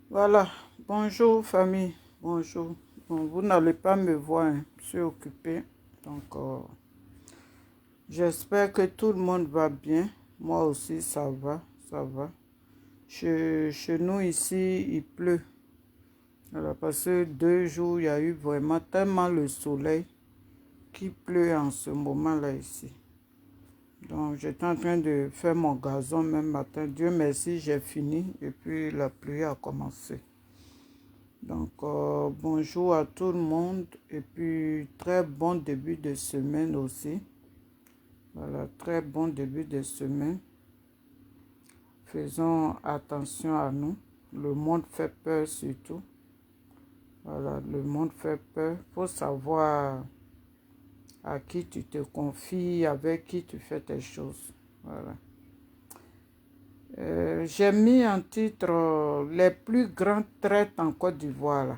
Voilà, bonjour famille, bonjour. Bon, vous n'allez pas me voir, hein, je suis occupé. Donc, j'espère que tout le monde va bien. Moi aussi, ça va, ça va. Chez nous ici, il pleut. Voilà, parce que 2 jours, il y a eu vraiment tellement le soleil qu'il pleut en ce moment-là ici. Donc, j'étais en train de faire mon gazon même matin. Dieu merci, j'ai fini et puis la pluie a commencé. Donc, bonjour à tout le monde et puis très bon début de semaine aussi. Voilà, très bon début de semaine. Faisons attention à nous. Le monde fait peur surtout. Voilà, le monde fait peur. Il faut savoir à qui tu te confies, avec qui tu fais tes choses. Voilà. J'ai mis en titre les plus grands traites en Côte d'Ivoire,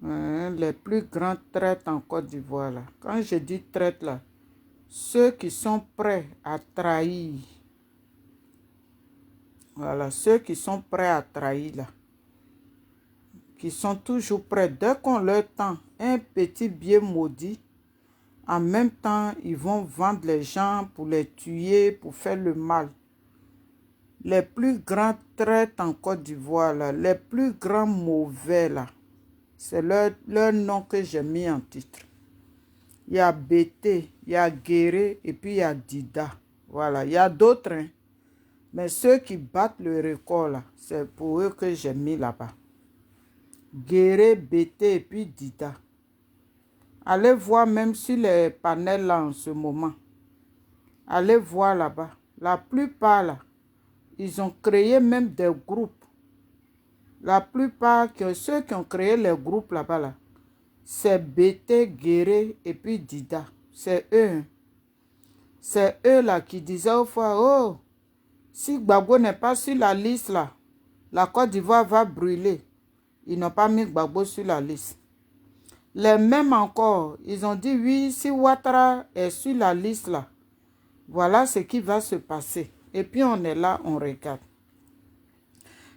là. Les plus grands traites en Côte d'Ivoire, là. Quand je dis traite, là, ceux qui sont prêts à trahir. Voilà, ceux qui sont prêts à trahir, là. Qui sont toujours prêts. Dès qu'on leur tend un petit billet maudit, en même temps, ils vont vendre les gens pour les tuer, pour faire le mal. Les plus grands traites en Côte d'Ivoire, là, les plus grands mauvais, là, c'est leur nom que j'ai mis en titre. Il y a Bété, il y a Guéré et puis il y a Dida. Voilà, il y a d'autres, hein. Mais ceux qui battent le record, là, c'est pour eux que j'ai mis là-bas. Guéré, Bété et puis Dida. Allez voir même sur les panels là en ce moment. Allez voir là-bas. La plupart là, ils ont créé même des groupes. La plupart, ceux qui ont créé les groupes là-bas, là, c'est Bété, Guéré et puis Dida. C'est eux. Hein. C'est eux là qui disaient au fois, oh, si Gbagbo n'est pas sur la liste là, la Côte d'Ivoire va brûler. Ils n'ont pas mis Gbagbo sur la liste. Les mêmes encore, ils ont dit oui, si Ouattara est sur la liste là, voilà ce qui va se passer. Et puis on est là, on regarde.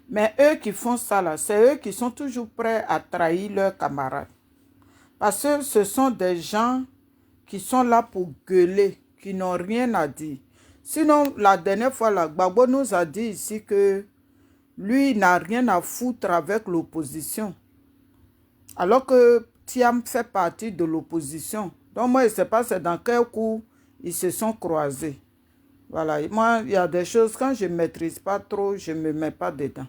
Mais eux qui font ça là, c'est eux qui sont toujours prêts à trahir leurs camarades. Parce que ce sont des gens qui sont là pour gueuler, qui n'ont rien à dire. Sinon, la dernière fois, là, Gbagbo nous a dit ici que lui, il n'a rien à foutre avec l'opposition. Alors que Thiam fait partie de l'opposition. Donc moi, je ne sais pas c'est dans quel coup ils se sont croisés. Voilà, moi, il y a des choses, quand je ne maîtrise pas trop, je ne me mets pas dedans.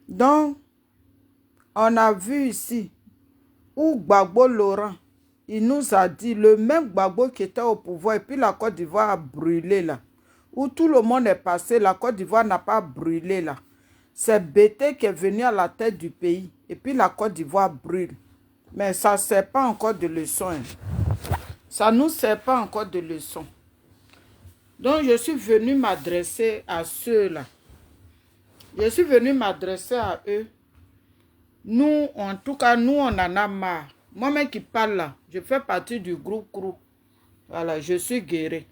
Donc, on a vu ici où Gbagbo Laurent, il nous a dit, le même Gbagbo qui était au pouvoir, et puis la Côte d'Ivoire a brûlé là. Où tout le monde est passé, la Côte d'Ivoire n'a pas brûlé là. C'est Bété qui est venu à la tête du pays. Et puis la Côte d'Ivoire brûle. Mais ça ne sert pas encore de leçon. Hein. Ça ne nous sert pas encore de leçon. Donc je suis venu m'adresser à ceux-là. Je suis venu m'adresser à eux. Nous, en tout cas, nous, on en a marre. Moi-même qui parle là, je fais partie du groupe Crou. Voilà, je suis Guéré.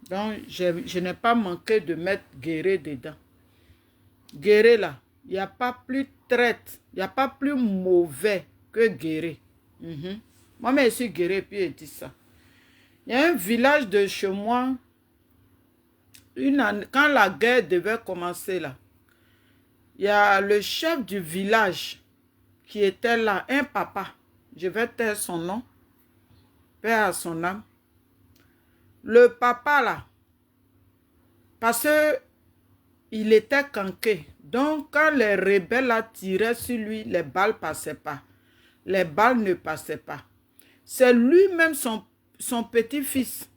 Donc, je n'ai pas manqué de mettre Guéré dedans. Guéré là, il n'y a pas plus traite, il n'y a pas plus mauvais que Guéré. Moi-même, je suis Guéré, puis il dit ça. Il y a un village de chez moi, quand la guerre devait commencer là, il y a le chef du village qui était là, un papa. Je vais taire son nom, paix à son âme. Le papa là, parce que il était canqué. Donc, quand les rebelles là tiraient sur lui, les balles ne passaient pas. Les balles ne passaient pas. C'est lui-même son petit-fils.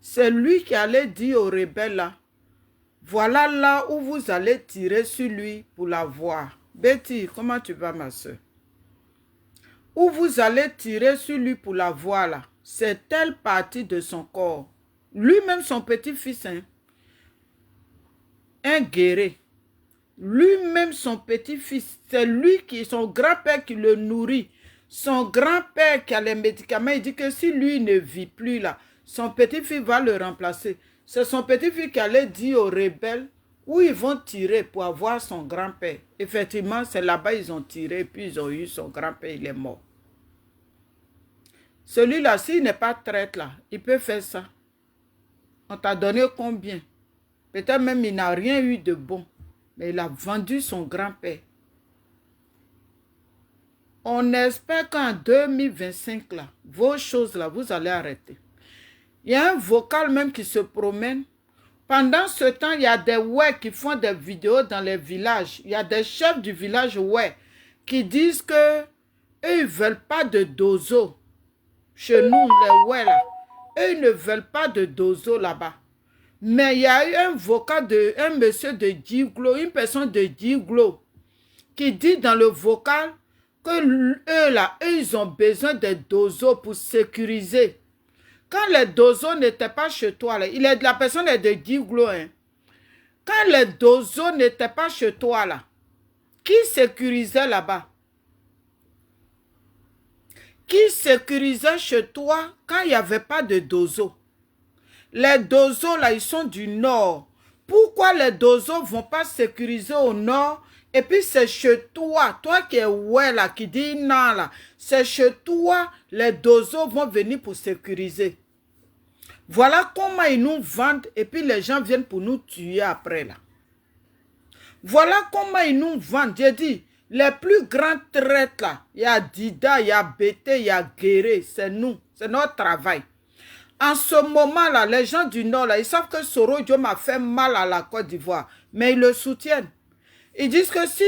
C'est lui qui allait dire aux rebelles là, voilà là où vous allez tirer sur lui pour la voir. Betty, comment tu vas ma soeur? Où vous allez tirer sur lui pour la voir là, c'est telle partie de son corps. Lui-même son petit-fils, hein, un guerrier. Lui-même son petit-fils, c'est lui qui, son grand-père qui le nourrit. Son grand-père qui a les médicaments, il dit que si lui ne vit plus là, son petit-fils va le remplacer. C'est son petit-fils qui allait dire aux rebelles, où ils vont tirer pour avoir son grand-père. Effectivement, c'est là-bas ils ont tiré, puis ils ont eu son grand-père, il est mort. Celui-là, s'il n'est pas traître là, il peut faire ça. On t'a donné combien? Peut-être même il n'a rien eu de bon, mais il a vendu son grand-père. On espère qu'en 2025, là, vos choses là, vous allez arrêter. Il y a un vocal même qui se promène. Pendant ce temps, il y a des ouais qui font des vidéos dans les villages. Il y a des chefs du village ouais qui disent que eux, ils ne veulent pas de dozo. Chez nous, les ouais là, eux, ils ne veulent pas de dozo là-bas. Mais il y a eu un vocal de un monsieur de Djiglo, une personne de Djiglo, qui dit dans le vocal que eux là, eux, ils ont besoin de dozo pour sécuriser. Quand les dozos n'étaient pas chez toi, là, la personne est de Djiglo, hein. Quand les dozos n'étaient pas chez toi, là, qui sécurisait là-bas? Qui sécurisait chez toi quand il n'y avait pas de dozo? Les dozos, là, ils sont du nord. Pourquoi les dozos ne vont pas sécuriser au nord? Et puis c'est chez toi, toi qui es ouais là, qui dit non là, c'est chez toi, les dozos vont venir pour sécuriser. Voilà comment ils nous vendent et puis les gens viennent pour nous tuer après là. Voilà comment ils nous vendent. J'ai dit, les plus grands traites là, il y a Dida, il y a Bété, il y a Guéré, c'est nous, c'est notre travail. En ce moment là, les gens du Nord là, ils savent que Soro Diom a fait mal à la Côte d'Ivoire, mais ils le soutiennent. Ils disent que si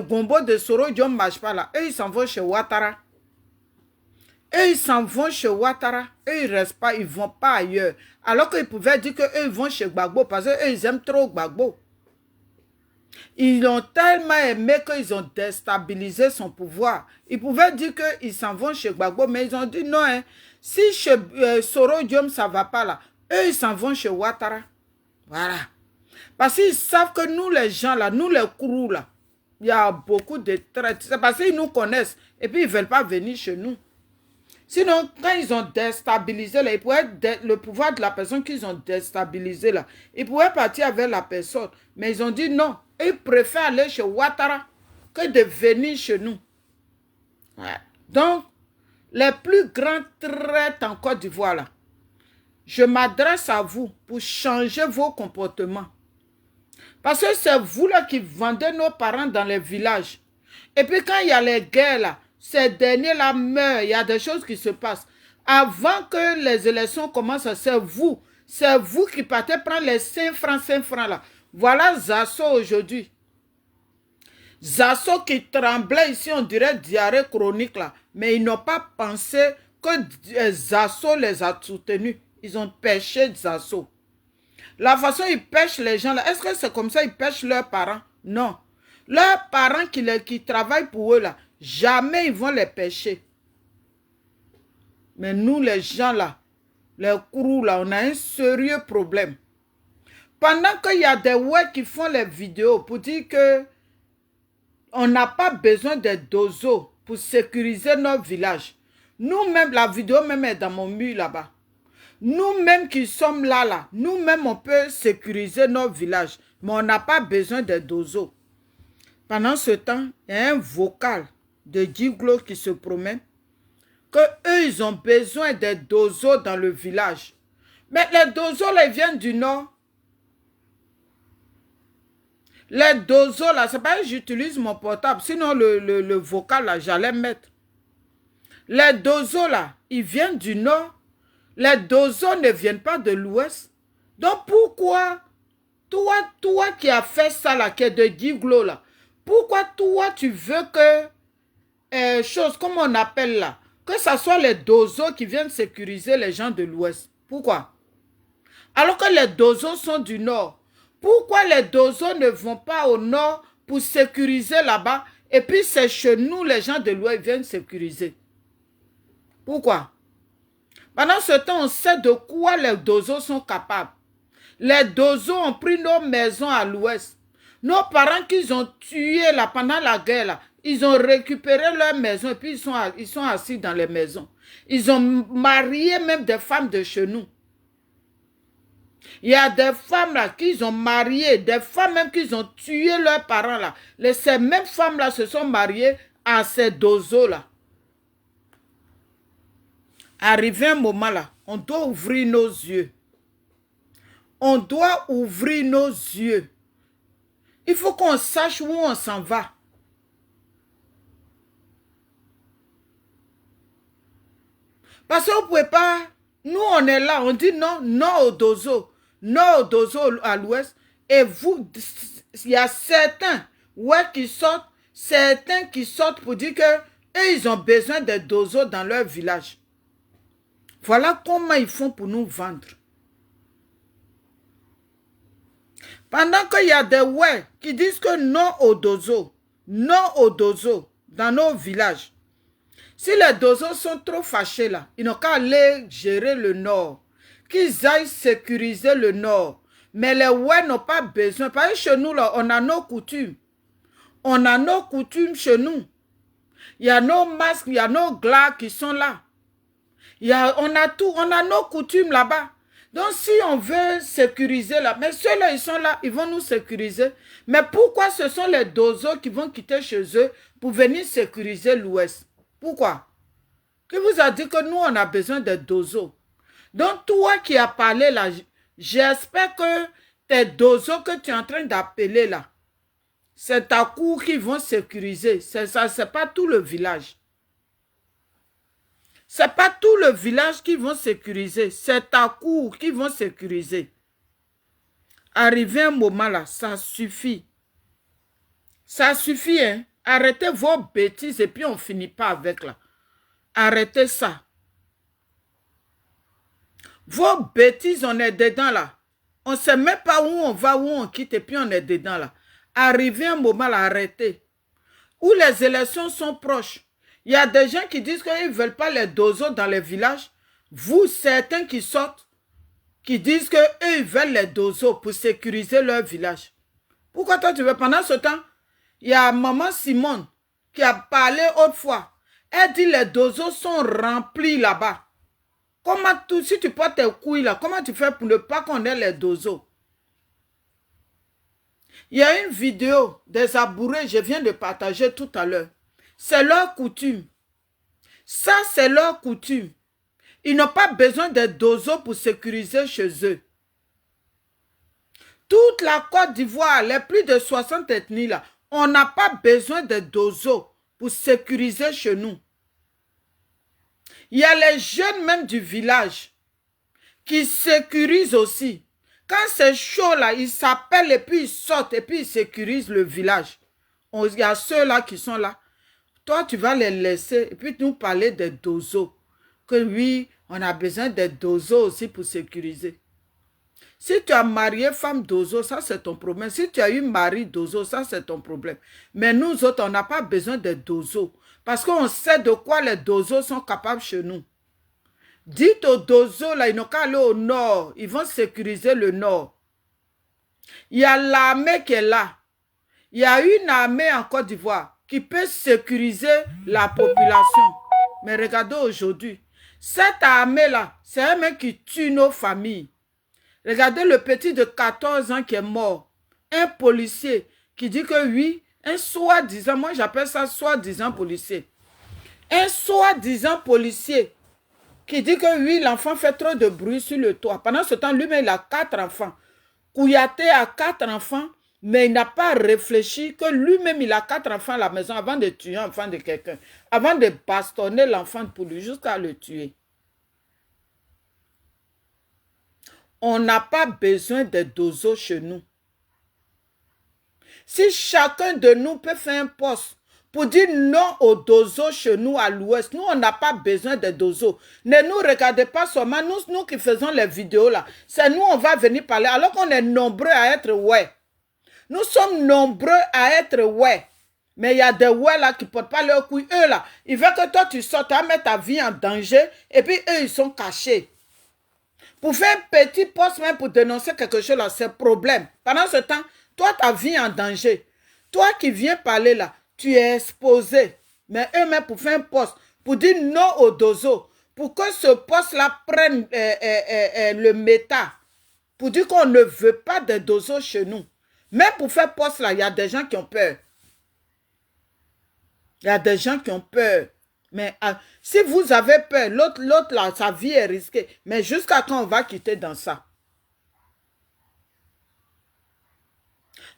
Gombo de Soro Diom ne marche pas là, eux ils s'en vont chez Ouattara. Eux, ils s'en vont chez Ouattara. Eux, ils ne restent pas, ils ne vont pas ailleurs. Alors qu'ils pouvaient dire qu'eux, ils vont chez Gbagbo parce qu'eux, ils aiment trop Gbagbo. Ils l'ont tellement aimé qu'ils ont déstabilisé son pouvoir. Ils pouvaient dire qu'ils s'en vont chez Gbagbo, mais ils ont dit non. Hein. Si chez Soro Diom, ça ne va pas là, eux, ils s'en vont chez Ouattara. Voilà. Parce qu'ils savent que nous, les gens là, nous, les Kourous là, il y a beaucoup de traites. C'est parce qu'ils nous connaissent et puis ils ne veulent pas venir chez nous. Sinon, quand ils ont déstabilisé, là, le pouvoir de la personne qu'ils ont déstabilisé, là, ils pouvaient partir avec la personne. Mais ils ont dit non. Ils préfèrent aller chez Ouattara que de venir chez nous. Ouais. Donc, les plus grands traites en Côte d'Ivoire, là, je m'adresse à vous pour changer vos comportements. Parce que c'est vous là qui vendez nos parents dans les villages. Et puis quand il y a les guerres là, ces derniers-là meurent, il y a des choses qui se passent. Avant que les élections commencent, c'est vous qui partez prendre les 5 francs là. Voilà Zasso aujourd'hui. Zasso qui tremblait ici, on dirait diarrhée chronique là. Mais ils n'ont pas pensé que Zasso les a soutenus. Ils ont pêché Zasso. La façon ils pêchent les gens là, est-ce que c'est comme ça ils pêchent leurs parents? Non. Leurs parents qui travaillent pour eux là, jamais ils vont les pêcher. Mais nous les gens là, les Kourous là, on a un sérieux problème. Pendant qu'il y a des ouais qui font les vidéos pour dire que on n'a pas besoin de dozo pour sécuriser notre village. Nous-mêmes, la vidéo même est dans mon mur là-bas. Nous-mêmes qui sommes là, nous-mêmes on peut sécuriser notre village, mais on n'a pas besoin de dozo. Pendant ce temps, il y a un vocal de Djiglo qui se promène que eux ils ont besoin de dozos dans le village. Mais les dozos là, ils viennent du nord. Les dozos là, c'est pas que j'utilise mon portable, sinon le vocal là, j'allais mettre. Les dozos là, ils viennent du nord. Les dozos ne viennent pas de l'ouest. Donc pourquoi, toi qui as fait ça là, qui est de Djiglo là, pourquoi toi tu veux que, chose comme on appelle là, que ce soit les dozos qui viennent sécuriser les gens de l'ouest? Pourquoi? Alors que les dozos sont du nord. Pourquoi les dozos ne vont pas au nord pour sécuriser là-bas et puis c'est chez nous les gens de l'ouest viennent sécuriser? Pourquoi? Pendant ce temps, on sait de quoi les dozos sont capables. Les dozos ont pris nos maisons à l'ouest. Nos parents qu'ils ont tués là, pendant la guerre, là, ils ont récupéré leurs maisons et puis ils sont assis dans les maisons. Ils ont marié même des femmes de chez nous. Il y a des femmes là qui ont marié, des femmes même qui ont tué leurs parents là. Ces mêmes femmes là se sont mariées à ces dozos là. Arrivé un moment là, on doit ouvrir nos yeux. On doit ouvrir nos yeux. Il faut qu'on sache où on s'en va. Parce que vous ne pouvez pas... Nous, on est là, on dit non, non au dozo. Non au dozo à l'ouest. Et vous, il y a certains qui sortent, certains qui sortent pour dire que eux, ils ont besoin de dozo dans leur village. Voilà comment ils font pour nous vendre. Pendant qu'il y a des qui disent que non au dozo dans nos villages. Si les dozos sont trop fâchés là, ils n'ont qu'à aller gérer le nord. Qu'ils aillent sécuriser le nord. Mais les n'ont pas besoin. Parce que chez nous là, on a nos coutumes. On a nos coutumes chez nous. Il y a nos masques, il y a nos glas qui sont là. On a tout, on a nos coutumes là-bas. Donc si on veut sécuriser là, mais ceux-là ils sont là, ils vont nous sécuriser. Mais pourquoi ce sont les dozos qui vont quitter chez eux pour venir sécuriser l'ouest? Pourquoi? Qui vous a dit que nous on a besoin de dozos? Donc toi qui as parlé là, j'espère que tes dozos que tu es en train d'appeler là, c'est ta cour qui vont sécuriser. C'est ça, c'est pas tout le village. C'est pas tout le village qui vont sécuriser. C'est ta cour qui vont sécuriser. Arrivé un moment là, ça suffit. Ça suffit, hein. Arrêtez vos bêtises et puis on finit pas avec là. Arrêtez ça. Vos bêtises, on est dedans là. On ne sait même pas où on va, où on quitte et puis on est dedans là. Arrivé un moment là, arrêtez. Où les élections sont proches. Il y a des gens qui disent qu'ils ne veulent pas les dozos dans les villages. Vous, certains qui sortent, qui disent qu'eux, ils veulent les dozos pour sécuriser leur village. Pourquoi toi, tu veux? Pendant ce temps, il y a maman Simone qui a parlé autrefois. Elle dit les dozos sont remplis là-bas. Comment si tu portes tes couilles là, comment tu fais pour ne pas qu'on ait les dozos? Il y a une vidéo des Abourés, je viens de partager tout à l'heure. C'est leur coutume. Ça, c'est leur coutume. Ils n'ont pas besoin de dozos pour sécuriser chez eux. Toute la Côte d'Ivoire, les plus de 60 ethnies là, on n'a pas besoin de dozos pour sécuriser chez nous. Il y a les jeunes même du village qui sécurisent aussi. Quand c'est chaud là, ils s'appellent et puis ils sortent et puis ils sécurisent le village. Il y a ceux-là qui sont là. Toi, tu vas les laisser et puis nous parler des dozos. Que oui, on a besoin des dozos aussi pour sécuriser. Si tu as marié femme dozo, ça c'est ton problème. Si tu as eu mari dozo, ça c'est ton problème. Mais nous autres, on n'a pas besoin de dozos. Parce qu'on sait de quoi les dozos sont capables chez nous. Dites aux dozos, là, ils n'ont qu'à aller au nord. Ils vont sécuriser le nord. Il y a l'armée qui est là. Il y a une armée en Côte d'Ivoire qui peut sécuriser la population. Mais regardez aujourd'hui, cette armée-là, c'est un mec qui tue nos familles. Regardez le petit de 14 ans qui est mort. Un policier qui dit que oui, un soi-disant, moi j'appelle ça soi-disant policier. Un soi-disant policier qui dit que oui, l'enfant fait trop de bruit sur le toit. Pendant ce temps, lui-même, il a 4 enfants. Kouyaté a 4 enfants, mais il n'a pas réfléchi que lui-même, il a 4 enfants à la maison avant de tuer l'enfant de quelqu'un. Avant de bastonner l'enfant pour lui, jusqu'à le tuer. On n'a pas besoin de dozos chez nous. Si chacun de nous peut faire un poste pour dire non aux dozos chez nous à l'ouest, nous, on n'a pas besoin de dozos. Ne nous regardez pas seulement, nous qui faisons les vidéos là, c'est nous, on va venir parler, alors qu'on est nombreux à être ouais. Nous sommes nombreux à être ouais. Mais il y a des ouais là qui ne portent pas leurs couilles. Eux là, ils veulent que toi tu sortes, à mettre ta vie en danger, et puis eux, ils sont cachés. Pour faire un petit poste même pour dénoncer quelque chose là, c'est problème. Pendant ce temps, toi, ta vie en danger. Toi qui viens parler là, tu es exposé. Mais eux-mêmes pour faire un poste, pour dire non au dozo, pour que ce poste-là prenne le méta. pour dire qu'on ne veut pas de dozo chez nous. Même pour faire poste là, il y a des gens qui ont peur. Il y a des gens qui ont peur. Mais si vous avez peur, l'autre là, sa vie est risquée. Mais jusqu'à quand on va quitter dans ça?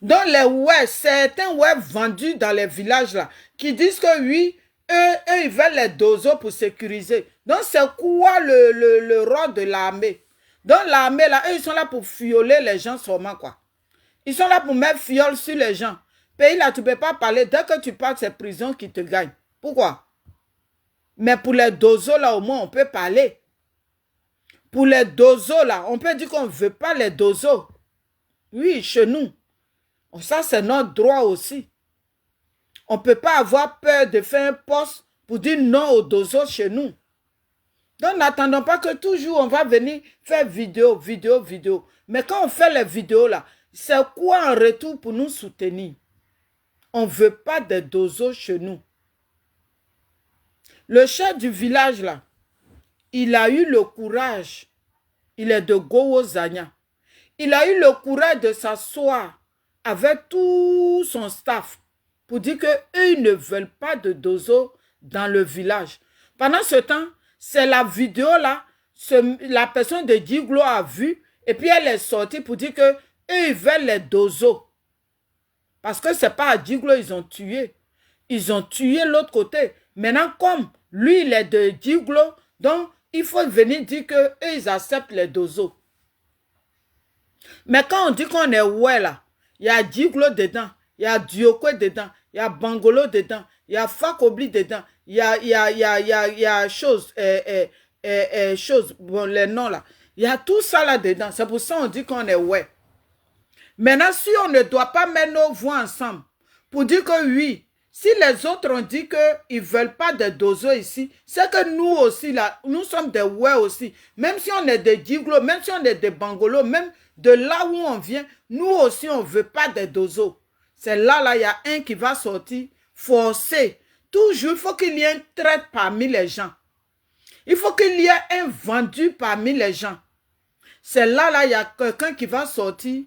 Donc les ouais, certains ouais vendus dans les villages là, qui disent que oui, eux ils veulent les dozos pour sécuriser. Donc c'est quoi le rôle de l'armée? Donc l'armée là, eux ils sont là pour fioler les gens seulement quoi. Ils sont là pour mettre fiole sur les gens. Pays là, tu ne peux pas parler. Dès que tu parles, c'est prison qui te gagne. Pourquoi? Mais pour les dozos là, au moins on peut parler. Pour les dozos là, on peut dire qu'on ne veut pas les dozos. Oui, chez nous. Ça, c'est notre droit aussi. On ne peut pas avoir peur de faire un poste pour dire non aux dozos chez nous. Donc, n'attendons pas que toujours on va venir faire vidéo. Mais quand on fait les vidéos là, c'est quoi en retour pour nous soutenir? On ne veut pas de dozos chez nous. Le chef du village là, il a eu le courage. Il est de Gowozanya. Il a eu le courage de s'asseoir avec tout son staff pour dire qu'eux, ils ne veulent pas de dozo dans le village. Pendant ce temps, c'est la vidéo là, la personne de Diglo a vu et puis elle est sortie pour dire que eux, ils veulent les dozos. Parce que c'est pas à Diglo ils ont tué. Ils ont tué l'autre côté. Maintenant, comme lui, il est de Diglo, donc il faut venir dire qu'eux, ils acceptent les dozos. Mais quand on dit qu'on est ouais là, il y a Diglo dedans, il y a Diokwe dedans, il y a Bangolo dedans, il y a Fakobli dedans, il y a chose, bon, les noms là. Il y a tout ça là dedans. C'est pour ça qu'on dit qu'on est ouais. Maintenant, si on ne doit pas mettre nos voix ensemble pour dire que oui, si les autres ont dit qu'ils ne veulent pas de dozo ici, c'est que nous aussi là, nous sommes des ouais aussi. Même si on est des Diglo, même si on est des Bangolo, même de là où on vient, nous aussi, on ne veut pas des dozos. C'est là, il y a un qui va sortir, forcer. Toujours, il faut qu'il y ait un traite parmi les gens. Il faut qu'il y ait un vendu parmi les gens. C'est là, il y a quelqu'un qui va sortir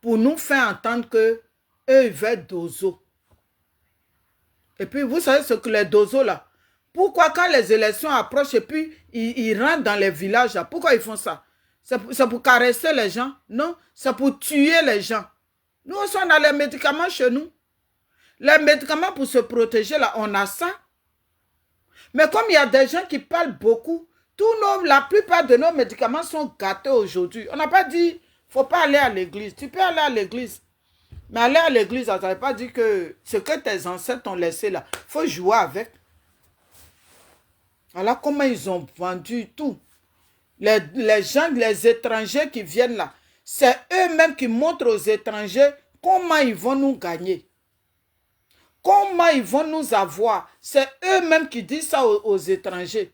pour nous faire entendre que eux, ils veulent dozos. Et puis, vous savez ce que les dozos, là, pourquoi quand les élections approchent et puis ils rentrent dans les villages, là, pourquoi ils font ça? C'est pour caresser les gens? Non, c'est pour tuer les gens. Nous aussi, on a les médicaments chez nous. Les médicaments pour se protéger, là, on a ça. Mais comme il y a des gens qui parlent beaucoup, la plupart de nos médicaments sont gâtés aujourd'hui. On n'a pas dit, il ne faut pas aller à l'église. Tu peux aller à l'église. Mais aller à l'église, ça ne veut pas dire que ce que tes ancêtres t'ont laissé là, il faut jouer avec. Voilà comment ils ont vendu tout. Les gens, les étrangers qui viennent là, c'est eux-mêmes qui montrent aux étrangers comment ils vont nous gagner. Comment ils vont nous avoir. C'est eux-mêmes qui disent ça aux étrangers.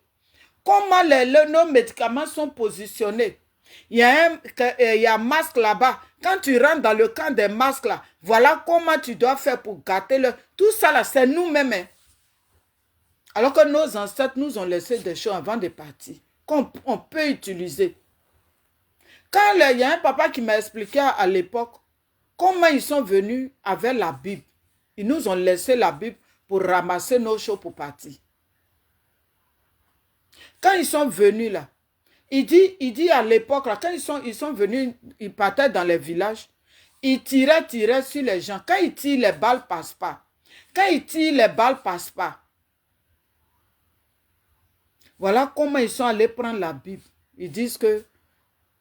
Comment nos médicaments sont positionnés. Il y a un masque là-bas. Quand tu rentres dans le camp des masques là, voilà comment tu dois faire pour gâter le... Tout ça là, c'est nous-mêmes. Hein. Alors que nos ancêtres nous ont laissé des choses avant de partir. Qu'on peut utiliser. Quand il y a un papa qui m'a expliqué à l'époque comment ils sont venus avec la Bible. Ils nous ont laissé la Bible pour ramasser nos choses pour partir. Quand ils sont venus là, il dit à l'époque, là, quand ils sont venus, ils partaient dans les villages, ils tiraient sur les gens. Quand ils tirent, les balles ne passent pas. Quand ils tirent, les balles ne passent pas. Voilà comment ils sont allés prendre la Bible. Ils disent que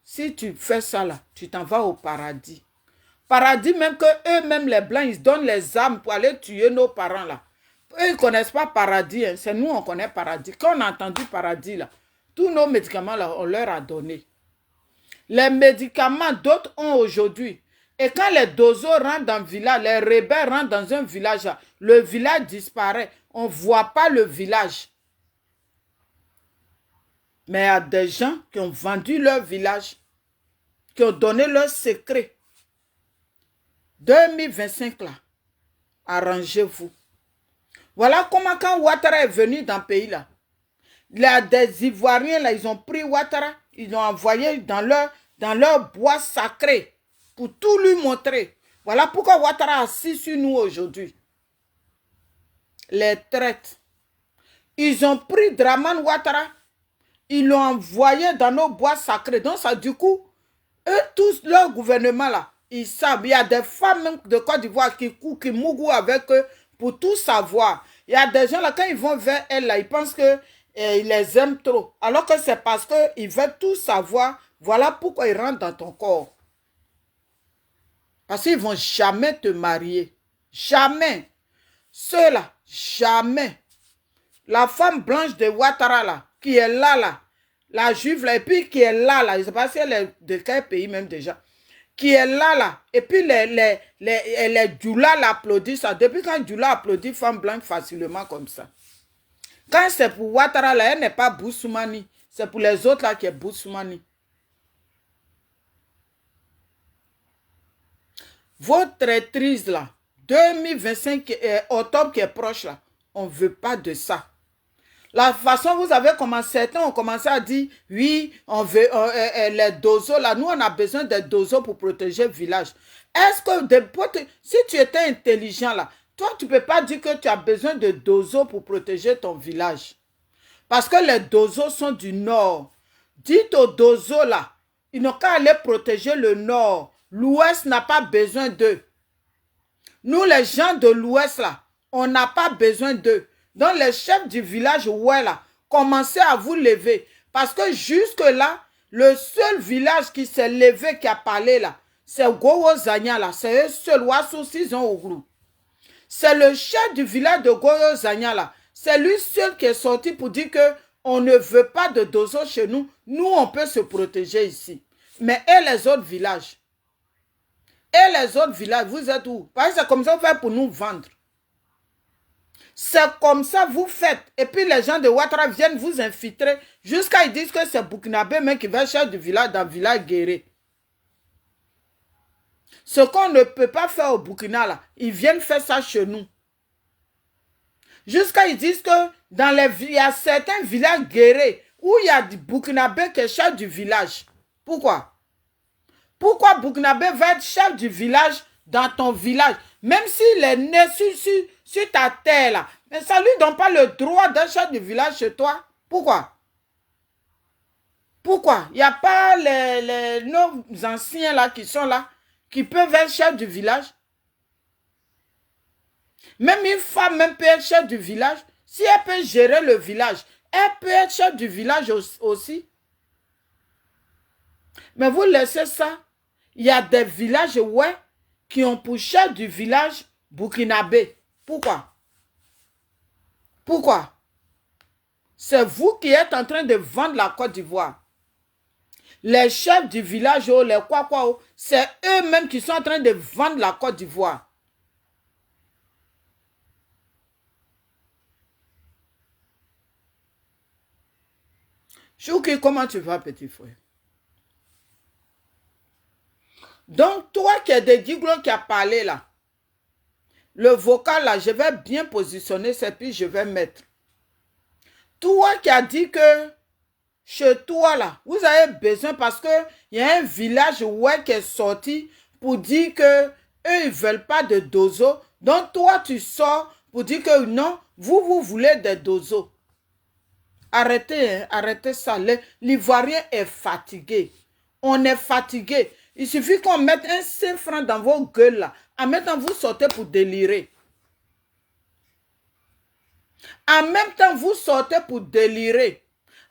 si tu fais ça là, tu t'en vas au paradis. Paradis même que eux-mêmes les blancs, ils donnent les armes pour aller tuer nos parents là. Eux, ils ne connaissent pas paradis. Hein. C'est nous, on connaît paradis. Quand on a entendu paradis là, tous nos médicaments là, on leur a donné. Les médicaments, d'autres ont aujourd'hui. Et quand les dozos rentrent dans le village, les rebelles rentrent dans un village là, le village disparaît. On ne voit pas le village. Mais il y a des gens qui ont vendu leur village, qui ont donné leur secret. 2025 là, arrangez-vous. Voilà comment quand Ouattara est venu dans le pays là, il y a des Ivoiriens là, ils ont pris Ouattara, ils l'ont envoyé dans dans leur bois sacré pour tout lui montrer. Voilà pourquoi Ouattara a assis sur nous aujourd'hui. Les traites. Ils ont pris Draman Ouattara, ils l'ont envoyé dans nos bois sacrés. Donc ça, du coup, eux tous, leur gouvernement là, ils savent. Il y a des femmes de Côte d'Ivoire qui mougouent avec eux pour tout savoir. Il y a des gens là, quand ils vont vers elle là, ils pensent que ils les aiment trop. Alors que c'est parce qu'ils veulent tout savoir. Voilà pourquoi ils rentrent dans ton corps. Parce qu'ils ne vont jamais te marier. Jamais. Ceux-là, jamais. La femme blanche de Ouattara là, qui est là, la juive là, et puis qui est là, je ne sais pas si elle est de quel pays même déjà, qui est là, et puis les Djoula l'applaudissent. Depuis quand Djoula applaudit femme blanche facilement comme ça? Quand c'est pour Ouattara là, elle n'est pas Boussoumani. C'est pour les autres là qui est Boussoumani. Votre traîtrise là, 2025, octobre qui est proche là, on ne veut pas de ça. La façon vous avez commencé, certains ont commencé à dire, oui, on veut les dozos là, nous on a besoin des dozos pour protéger le village. Est-ce que, si tu étais intelligent là, toi tu ne peux pas dire que tu as besoin de dozos pour protéger ton village. Parce que les dozos sont du nord. Dites aux dozos là, ils n'ont qu'à aller protéger le nord. L'ouest n'a pas besoin d'eux. Nous les gens de l'ouest là, on n'a pas besoin d'eux. Donc les chefs du village, ouais là, commencez à vous lever. Parce que jusque là, le seul village qui s'est levé, qui a parlé là, c'est Gowo Zanya là. C'est eux seuls, c'est le chef du village de Gowo Zanya là. C'est lui seul qui est sorti pour dire que on ne veut pas de dozo chez nous. Nous, on peut se protéger ici. Mais et les autres villages? Et les autres villages, vous êtes où? Parce que c'est comme ça vous faites pour nous vendre. C'est comme ça vous faites. Et puis les gens de Ouattara viennent vous infiltrer jusqu'à ils disent que c'est Burkinabé même qui va chef du village dans le village guéri. Ce qu'on ne peut pas faire au Burkina là, ils viennent faire ça chez nous. Jusqu'à ils disent que dans les il y a certains villages guéris où il y a du Burkinabé qui est chef du village. Pourquoi? Pourquoi Burkinabé va être chef du village dans ton village? Même s'il est né sur ta terre là. Mais ça ne lui donne pas le droit d'être chef du village chez toi. Pourquoi? Pourquoi? Il n'y a pas nos anciens là qui sont là, qui peuvent être chef du village. Même une femme même peut être chef du village. Si elle peut gérer le village, elle peut être chef du village aussi. Mais vous laissez ça. Il y a des villages, ouais, qui ont pour chef du village burkinabé. Pourquoi? Pourquoi? C'est vous qui êtes en train de vendre la Côte d'Ivoire. Les chefs du village, les quoi, c'est eux-mêmes qui sont en train de vendre la Côte d'Ivoire. Chouki, comment tu vas, petit frère? Donc, toi qui es de Diglo qui a parlé là, le vocal là, je vais bien positionner, c'est puis je vais mettre. Toi qui as dit que chez toi là, vous avez besoin parce qu'il y a un village ouais, qui est sorti pour dire que eux ils veulent pas de dozo. Donc toi tu sors pour dire que non, vous voulez des dozo. Arrêtez, hein, arrêtez ça. L'Ivoirien est fatigué. On est fatigué. Il suffit qu'on mette un 5 francs dans vos gueules là. En même temps, vous sortez pour délirer. En même temps, vous sortez pour délirer.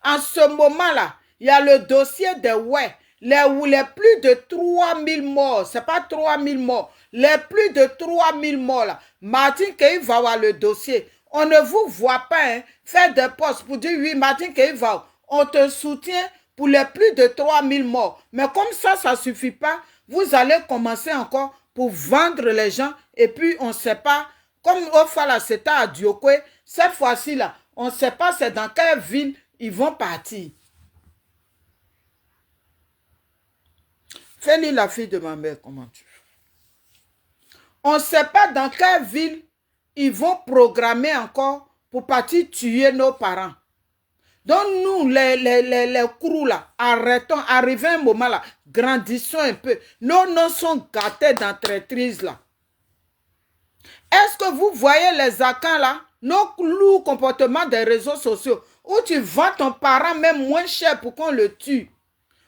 En ce moment-là, il y a le dossier des ouais. Les plus de 3000 morts. Ce n'est pas 3000 morts. Les plus de 3000 morts là. Martin Key va avoir le dossier. On ne vous voit pas hein, faire des postes pour dire oui, Martin Key va. On te soutient pour les plus de 3000 morts. Mais comme ça ne suffit pas, vous allez commencer encore pour vendre les gens. Et puis, on ne sait pas, comme au Fala Seta à Diokwe, cette fois-ci, là, on ne sait pas c'est dans quelle ville ils vont partir. Fais-lui la fille de ma mère, comment tu fais? On ne sait pas dans quelle ville ils vont programmer encore pour partir tuer nos parents. Donc nous, les crews là, arrêtons, arrivons un moment là, grandissons un peu. Nos noms sont gâtés dans traîtrise là. Est-ce que vous voyez les acans là, nos lourds comportements des réseaux sociaux, où tu vends ton parent même moins cher pour qu'on le tue?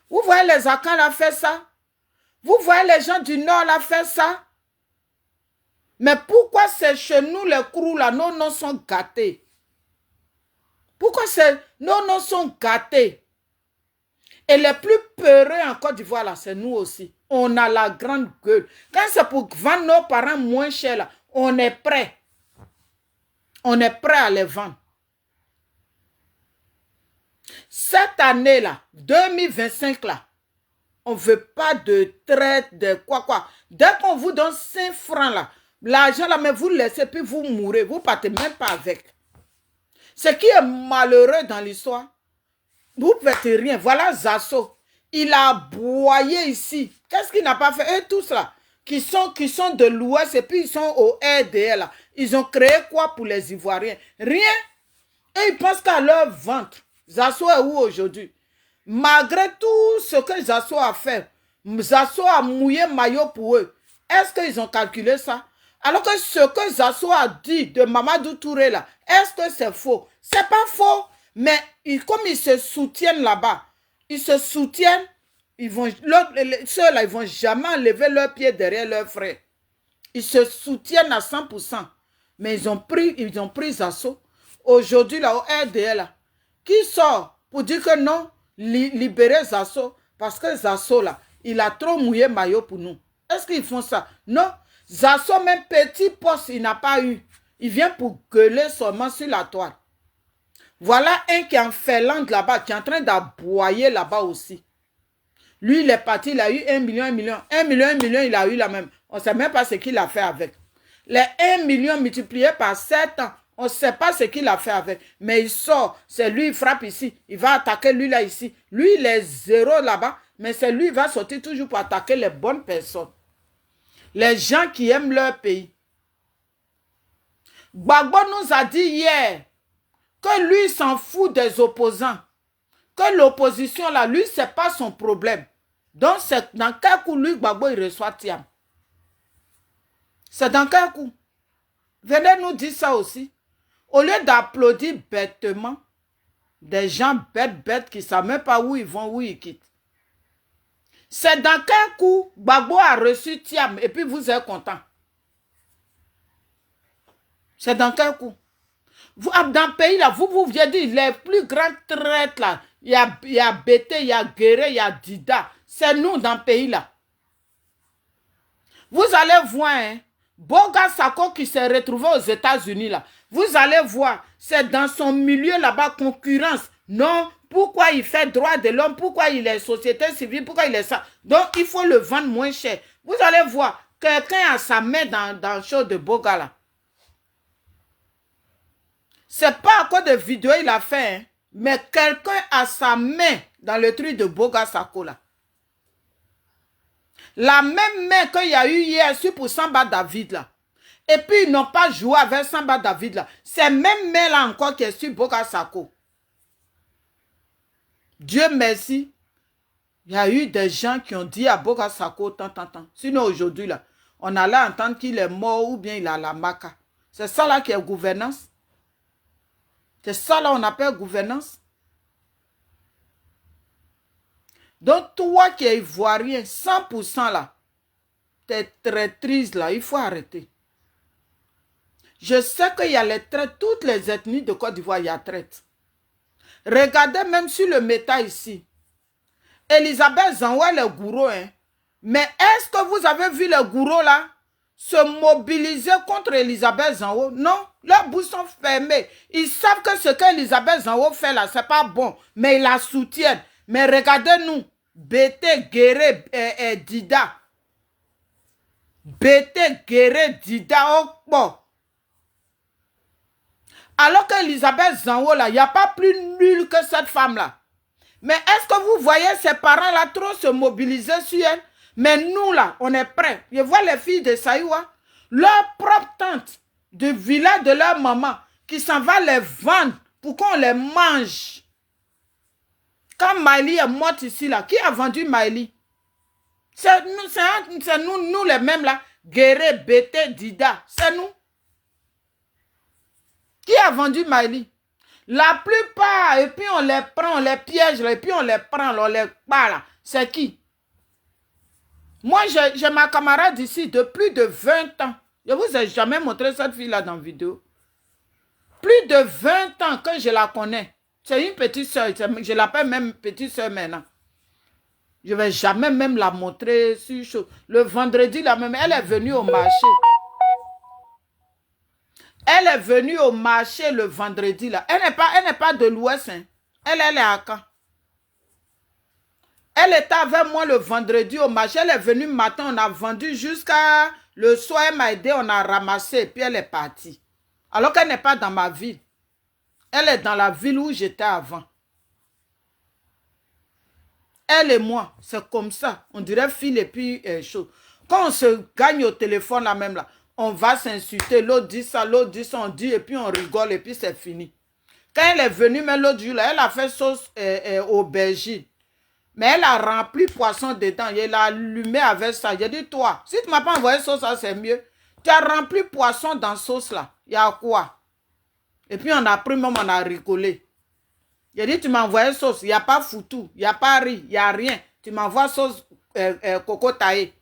Vous voyez les acans là faire ça? Vous voyez les gens du Nord là faire ça? Mais pourquoi c'est chez nous les crews là, nos noms sont gâtés? Pourquoi nos noms sont gâtés? Et les plus peureux en Côte d'Ivoire là, c'est nous aussi. On a la grande gueule. Quand c'est pour vendre nos parents moins cher là, on est prêt. On est prêt à les vendre. Cette année-là, 2025 là, on ne veut pas de traite, de quoi. Dès qu'on vous donne 5 francs là, l'argent là, mais vous laissez, puis vous mourrez. Vous ne partez même pas avec. Ce qui est malheureux dans l'histoire, vous ne faites rien. Voilà Zasso. Il a aboyé ici. Qu'est-ce qu'il n'a pas fait? Et tous là, qui sont de l'Ouest et puis ils sont au RDL là. Ils ont créé quoi pour les Ivoiriens? Rien. Et ils pensent qu'à leur ventre. Zasso est où aujourd'hui? Malgré tout ce que Zasso a fait, Zasso a mouillé maillot pour eux. Est-ce qu'ils ont calculé ça? Alors que ce que Zasso a dit de Mamadou Touré là, est-ce que c'est faux? C'est pas faux. Mais comme ils se soutiennent là-bas, ils se soutiennent, ceux-là, ils vont jamais lever leurs pieds derrière leurs frères. Ils se soutiennent à 100%. Mais ils ont pris Zasso. Aujourd'hui, là, au RDL, là, qui sort pour dire que non, libérer Zasso, parce que Zasso, là, il a trop mouillé maillot pour nous. Est-ce qu'ils font ça? Non. Zasso, même petit poste, il n'a pas eu. Il vient pour gueuler seulement sur la toile. Voilà un qui est en Finlande là-bas, qui est en train d'aboyer là-bas aussi. Lui, il est parti, il a eu 1 million, 1 million. 1 million, 1 million, il a eu la même. On ne sait même pas ce qu'il a fait avec. Les 1 million multipliés par 7 ans, on ne sait pas ce qu'il a fait avec. Mais il sort, c'est lui, il frappe ici. Il va attaquer lui là, ici. Lui, il est zéro là-bas, mais c'est lui, il va sortir toujours pour attaquer les bonnes personnes. Les gens qui aiment leur pays. Gbagbo nous a dit hier que lui s'en fout des opposants. Que l'opposition là, lui, ce n'est pas son problème. Donc, c'est dans quel coup lui, Gbagbo, il reçoit Thiam? C'est dans quel coup? Venez nous dire ça aussi. Au lieu d'applaudir bêtement, des gens bêtes qui ne savent même pas où ils vont, où ils quittent. C'est dans quel coup Gbagbo a reçu Thiam et puis vous êtes content? C'est dans quel coup? Vous, dans le pays là, vous venez dire les plus grands traites là, il y a Bété, il y a Guéré, il y a Dida. C'est nous dans le pays là. Vous allez voir, hein, Boga Sako qui s'est retrouvé aux États-Unis là. Vous allez voir, c'est dans son milieu là-bas, concurrence. Non, pourquoi il fait droit de l'homme, pourquoi il est société civile, pourquoi il est ça. Donc, il faut le vendre moins cher. Vous allez voir, quelqu'un a sa main dans le show de Boga là. C'est pas à cause de vidéo il a fait, hein, mais quelqu'un a sa main dans le truc de Boga Sako là. La même main qu'il y a eu hier sur pour Samba David là. Et puis ils n'ont pas joué avec Samba David là. C'est même main là encore qui est sur Boga Sako. Dieu merci. Il y a eu des gens qui ont dit à Boga Sako tant. Sinon aujourd'hui là, on allait entendre qu'il est mort ou bien il a la maca. C'est ça là qui est gouvernance. C'est ça là on appelle gouvernance. Donc toi qui es ivoirien, 100% là, tes traîtrises là, il faut arrêter. Je sais qu'il y a les traites, toutes les ethnies de Côte d'Ivoire, il y a traite. Regardez même sur le métal ici. Elisabeth Zanwa, le gourou, hein. Mais est-ce que vous avez vu les gourous là se mobiliser contre Elisabeth Zanwa? Non, leurs bouches sont fermées. Ils savent que ce qu'Elisabeth Zanwa fait là, c'est pas bon. Mais ils la soutiennent. Mais regardez-nous. Bété, Guéré, Dida. Bété, Guéré, Dida, oh, bon. Alors qu'Elisabeth Zanwo là, il n'y a pas plus nul que cette femme-là. Mais est-ce que vous voyez ces parents-là trop se mobiliser sur elle? Mais nous là, on est prêts. Je vois les filles de Saïwa, leur propre tante du village de leur maman, qui s'en va les vendre pour qu'on les mange. Quand Maïli est morte ici, là, qui a vendu Maïli? C'est nous les mêmes là. Guéré, Bété, Dida. C'est nous. Qui a vendu Maïli? La plupart, et puis on les prend, on les piège, et puis on les prend, on les parle. C'est qui? Moi, j'ai ma camarade ici de plus de 20 ans. Je ne vous ai jamais montré cette fille-là dans la vidéo. Plus de 20 ans que je la connais. C'est une petite soeur. Je l'appelle même petite soeur maintenant. Je ne vais jamais même la montrer sur chose. Le vendredi, là même, elle est venue au marché. Elle est venue au marché le vendredi, là. Elle n'est pas de l'Ouest, hein. Elle est à Caen. Elle était avec moi le vendredi au marché. Elle est venue le matin, on a vendu jusqu'à le soir. Elle m'a aidé, on a ramassé, puis elle est partie. Alors qu'elle n'est pas dans ma ville. Elle est dans la ville où j'étais avant. Elle et moi, c'est comme ça. On dirait fil et puis chaud. Quand on se gagne au téléphone là même là, on va s'insulter. L'autre dit ça, on dit et puis on rigole et puis c'est fini. Quand elle est venue, mais l'autre jour là, elle a fait sauce aubergine. Mais elle a rempli poisson dedans. Elle a allumé avec ça. J'ai dit, toi, si tu ne m'as pas envoyé sauce, ça c'est mieux. Tu as rempli poisson dans sauce là. Il y a quoi? Et puis on a pris, même on a rigolé. J'ai dit, tu m'as envoyé sauce. Il n'y a pas foutu. Il n'y a pas riz. Il n'y a rien. Tu m'envoies sauce coco taillé.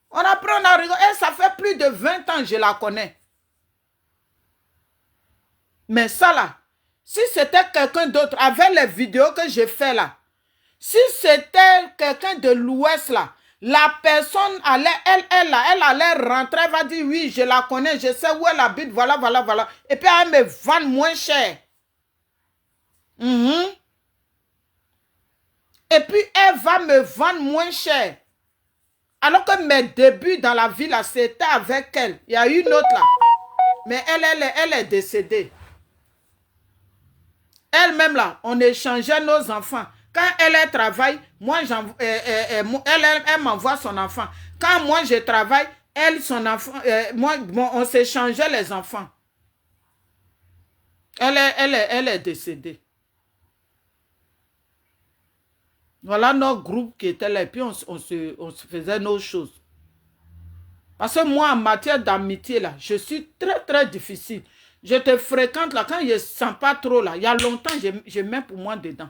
On a pris, on a rigolé. Et ça fait plus de 20 ans que je la connais. Mais ça là, si c'était quelqu'un d'autre, avec les vidéos que j'ai fait là, si c'était quelqu'un de l'Ouest là, la personne allait, elle allait rentrer, elle va dire oui, je la connais, je sais où elle habite, voilà. Et puis elle me vend moins cher. Et puis elle va me vendre moins cher. Alors que mes débuts dans la vie là, c'était avec elle. Il y a une autre là. Mais elle est décédée. Elle-même là, on échangeait nos enfants. Quand elle travaille, moi, elle m'envoie son enfant. Quand moi, je travaille, elle, son enfant, on s'échangeait les enfants. Elle est décédée. Voilà notre groupe qui était là. Et puis, on se faisait nos choses. Parce que moi, en matière d'amitié, là, je suis très, très difficile. Je te fréquente, là, quand je ne sens pas trop, là, il y a longtemps, je mets pour moi dedans.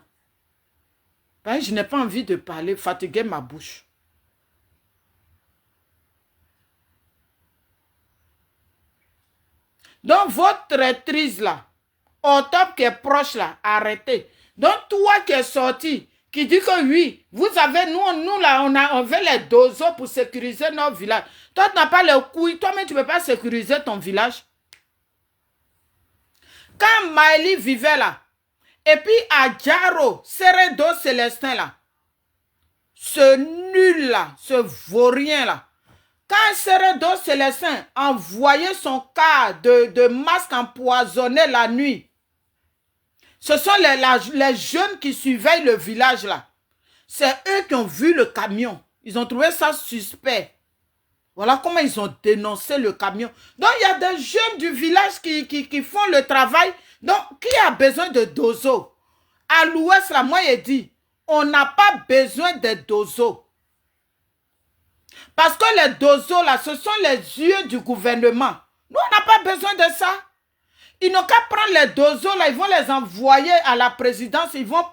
Ben, je n'ai pas envie de parler, fatiguer ma bouche. Donc, votre traîtrise là, au top qui est proche là, arrêtez. Donc, toi qui es sorti, qui dit que oui, vous avez, nous là, on veut les dozos pour sécuriser notre village. Toi, tu n'as pas les couilles, toi-même, tu ne peux pas sécuriser ton village. Quand Maïli vivait là, et puis à Djaro, Seredo Célestin là, ce nul là, ce vaurien là, quand Seredo Célestin envoyait son cas de masque empoisonné la nuit, ce sont les jeunes qui surveillent le village là. C'est eux qui ont vu le camion. Ils ont trouvé ça suspect. Voilà comment ils ont dénoncé le camion. Donc, il y a des jeunes du village qui font le travail. Donc, qui a besoin de dozo? À l'ouest, là, moi, j'ai dit, on n'a pas besoin de dozo. Parce que les dozos, là, ce sont les yeux du gouvernement. Nous, on n'a pas besoin de ça. Ils n'ont qu'à prendre les dozos, là, ils vont les envoyer à la présidence, ils vont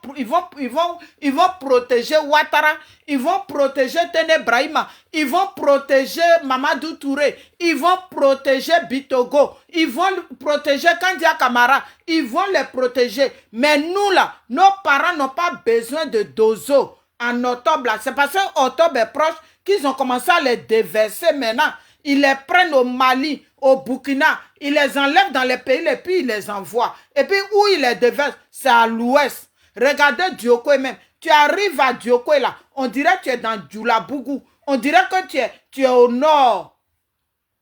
protéger Ouattara, ils vont protéger Tene Brahima, ils vont protéger Mamadou Touré, ils vont protéger Bitogo, ils vont protéger Kandia Kamara, ils vont les protéger. Mais nous, là, nos parents n'ont pas besoin de dozos en octobre, là. C'est parce que octobre est proche qu'ils ont commencé à les déverser maintenant. Ils les prennent au Mali, au Burkina, ils les enlèvent dans les pays et puis ils les envoient. Et puis où ils les déversent, c'est à l'ouest. Regardez Diokoé même. Tu arrives à Diokoé là, on dirait que tu es dans Djoulabougou. On dirait que tu es au nord.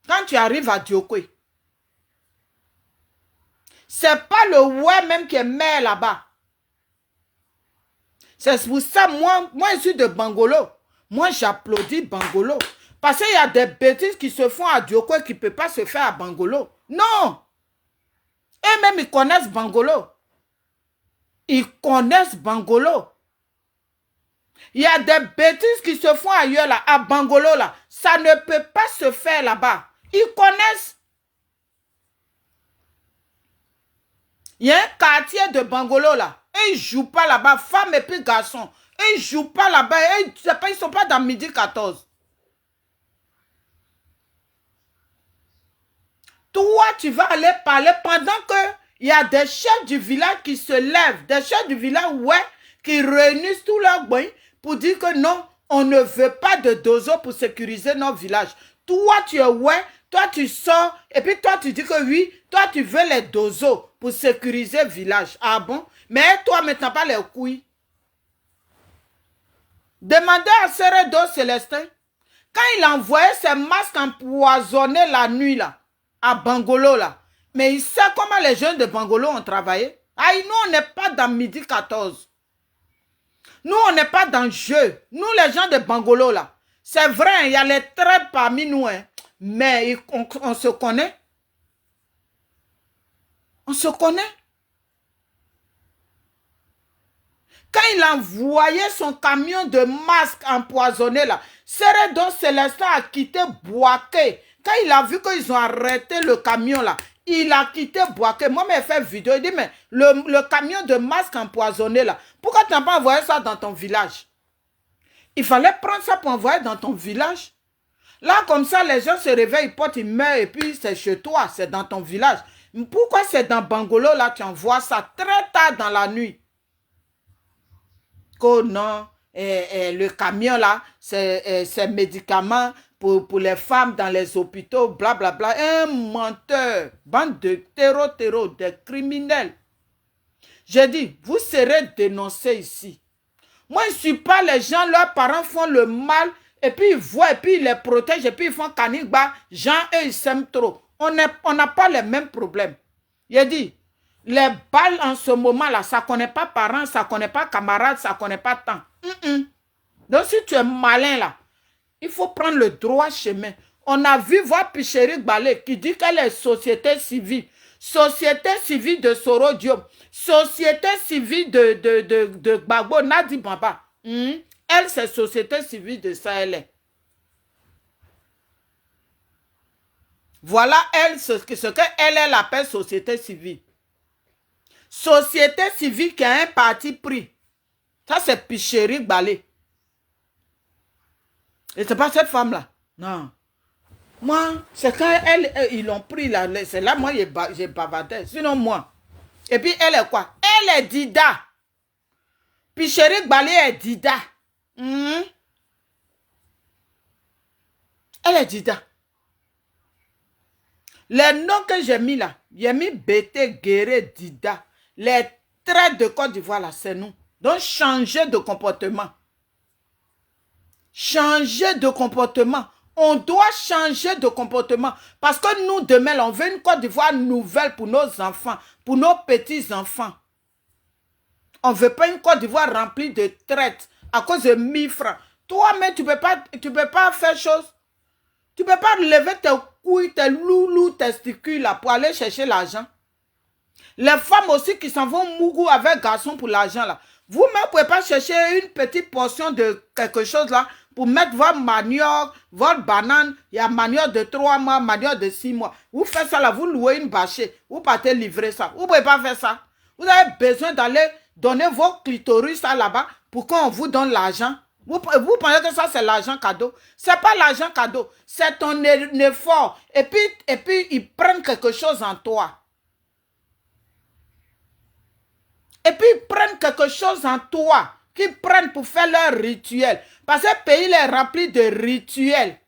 Quand tu arrives à Diokoé. C'est pas le ouais même qui est maire là-bas. C'est pour ça, moi je suis de Bangolo. Moi j'applaudis Bangolo. Parce qu'il y a des bêtises qui se font à Diokoé qui ne peuvent pas se faire à Bangolo. Non. Eux-mêmes, ils connaissent Bangolo. Ils connaissent Bangolo. Il y a des bêtises qui se font ailleurs, là, à Bangolo, là. Ça ne peut pas se faire là-bas. Ils connaissent. Il y a un quartier de Bangolo, là. Et ils ne jouent pas là-bas, femmes et puis garçons. Et ils ne jouent pas là-bas. Ils ne sont pas dans midi 14. Toi, tu vas aller parler pendant que il y a des chefs du village qui se lèvent. Des chefs du village, ouais, qui réunissent tous leurs boys pour dire que non, on ne veut pas de dozo pour sécuriser notre village. Toi, tu es ouais, toi, tu sors, et puis toi, tu dis que oui, toi, tu veux les dozos pour sécuriser le village. Ah bon? Mais toi, maintenant pas les couilles. Demandez à Seredo Célestin, quand il envoyait ses masques empoisonnés la nuit, là, à Bangolo, là, mais il sait comment les jeunes de Bangolo ont travaillé. Aïe, nous, on n'est pas dans midi 14. Nous, on n'est pas dans le jeu. Nous, les gens de Bangolo, là, c'est vrai, il y a les traits parmi nous, hein, mais on se connaît. On se connaît. Quand il envoyait son camion de masques empoisonnés, là, Seredo Célestin a quitté Boaké. Quand il a vu qu'ils ont arrêté le camion, là, il a quitté Boaké. Moi, j'ai fait une vidéo. Il dit, mais le camion de masques empoisonnés, là, pourquoi tu n'as pas envoyé ça dans ton village? Il fallait prendre ça pour envoyer dans ton village. Là, comme ça, les gens se réveillent, ils portent, ils meurent, et puis c'est chez toi, c'est dans ton village. Pourquoi c'est dans Bangolo, là, tu envoies ça très tard dans la nuit? Que non, le camion, là, c'est médicaments pour les femmes dans les hôpitaux, blablabla. Un menteur, bande de terreau, des criminels. J'ai dit, vous serez dénoncés ici. Moi, je ne suis pas les gens, leurs parents font le mal, et puis ils voient, et puis ils les protègent, et puis ils font canigba. Gens, eux, ils s'aiment trop. On n'a pas les mêmes problèmes. J'ai dit, les balles en ce moment-là, ça ne connaît pas parents, ça ne connaît pas camarades, ça ne connaît pas temps. Donc, si tu es malin, là, il faut prendre le droit chemin. On a vu voir Picheri Balé qui dit qu'elle est société civile. Société civile de Soro Diop. Société civile de Gbagbo Nadi Bamba. Elle, c'est société civile de Sahel. Voilà, elle, ce qu'elle appelle société civile. Société civile qui a un parti pris. Ça, c'est Picheri Balé. Et c'est pas cette femme-là. Non. Moi, c'est quand ils l'ont pris là. C'est là, moi, j'ai bavardé. Sinon, moi. Et puis, elle est quoi? Elle est Dida. Picheri Balé est Dida. Elle est Dida. Les noms que j'ai mis là, j'ai mis Bété, Guéré, Dida. Les traits de Côte d'Ivoire là, c'est nous. Donc, changer de comportement. Changer de comportement. On doit changer de comportement. Parce que nous, demain, on veut une Côte d'Ivoire nouvelle pour nos enfants, pour nos petits-enfants. On ne veut pas une Côte d'Ivoire remplie de traites à cause de 1000 francs. Toi-même, tu ne peux pas faire chose. Tu ne peux pas lever tes couilles, tes loulous, testicules là, pour aller chercher l'argent. Les femmes aussi qui s'en vont mougou avec garçons pour l'argent là. Vous-même, ne pouvez pas chercher une petite portion de quelque chose là pour mettre votre manioc, votre banane. Il y a manioc de 3 mois, manioc de 6 mois. Vous faites ça là, vous louez une bâchée. Vous partez livrer ça. Vous ne pouvez pas faire ça. Vous avez besoin d'aller donner vos clitoris là-bas pour qu'on vous donne l'argent. Vous pensez que ça c'est l'argent cadeau? Ce n'est pas l'argent cadeau. C'est ton effort. Et puis ils prennent quelque chose en toi. Et puis ils prennent quelque chose en toi, qu'ils prennent pour faire leur rituel. Parce que le pays est rempli de rituels.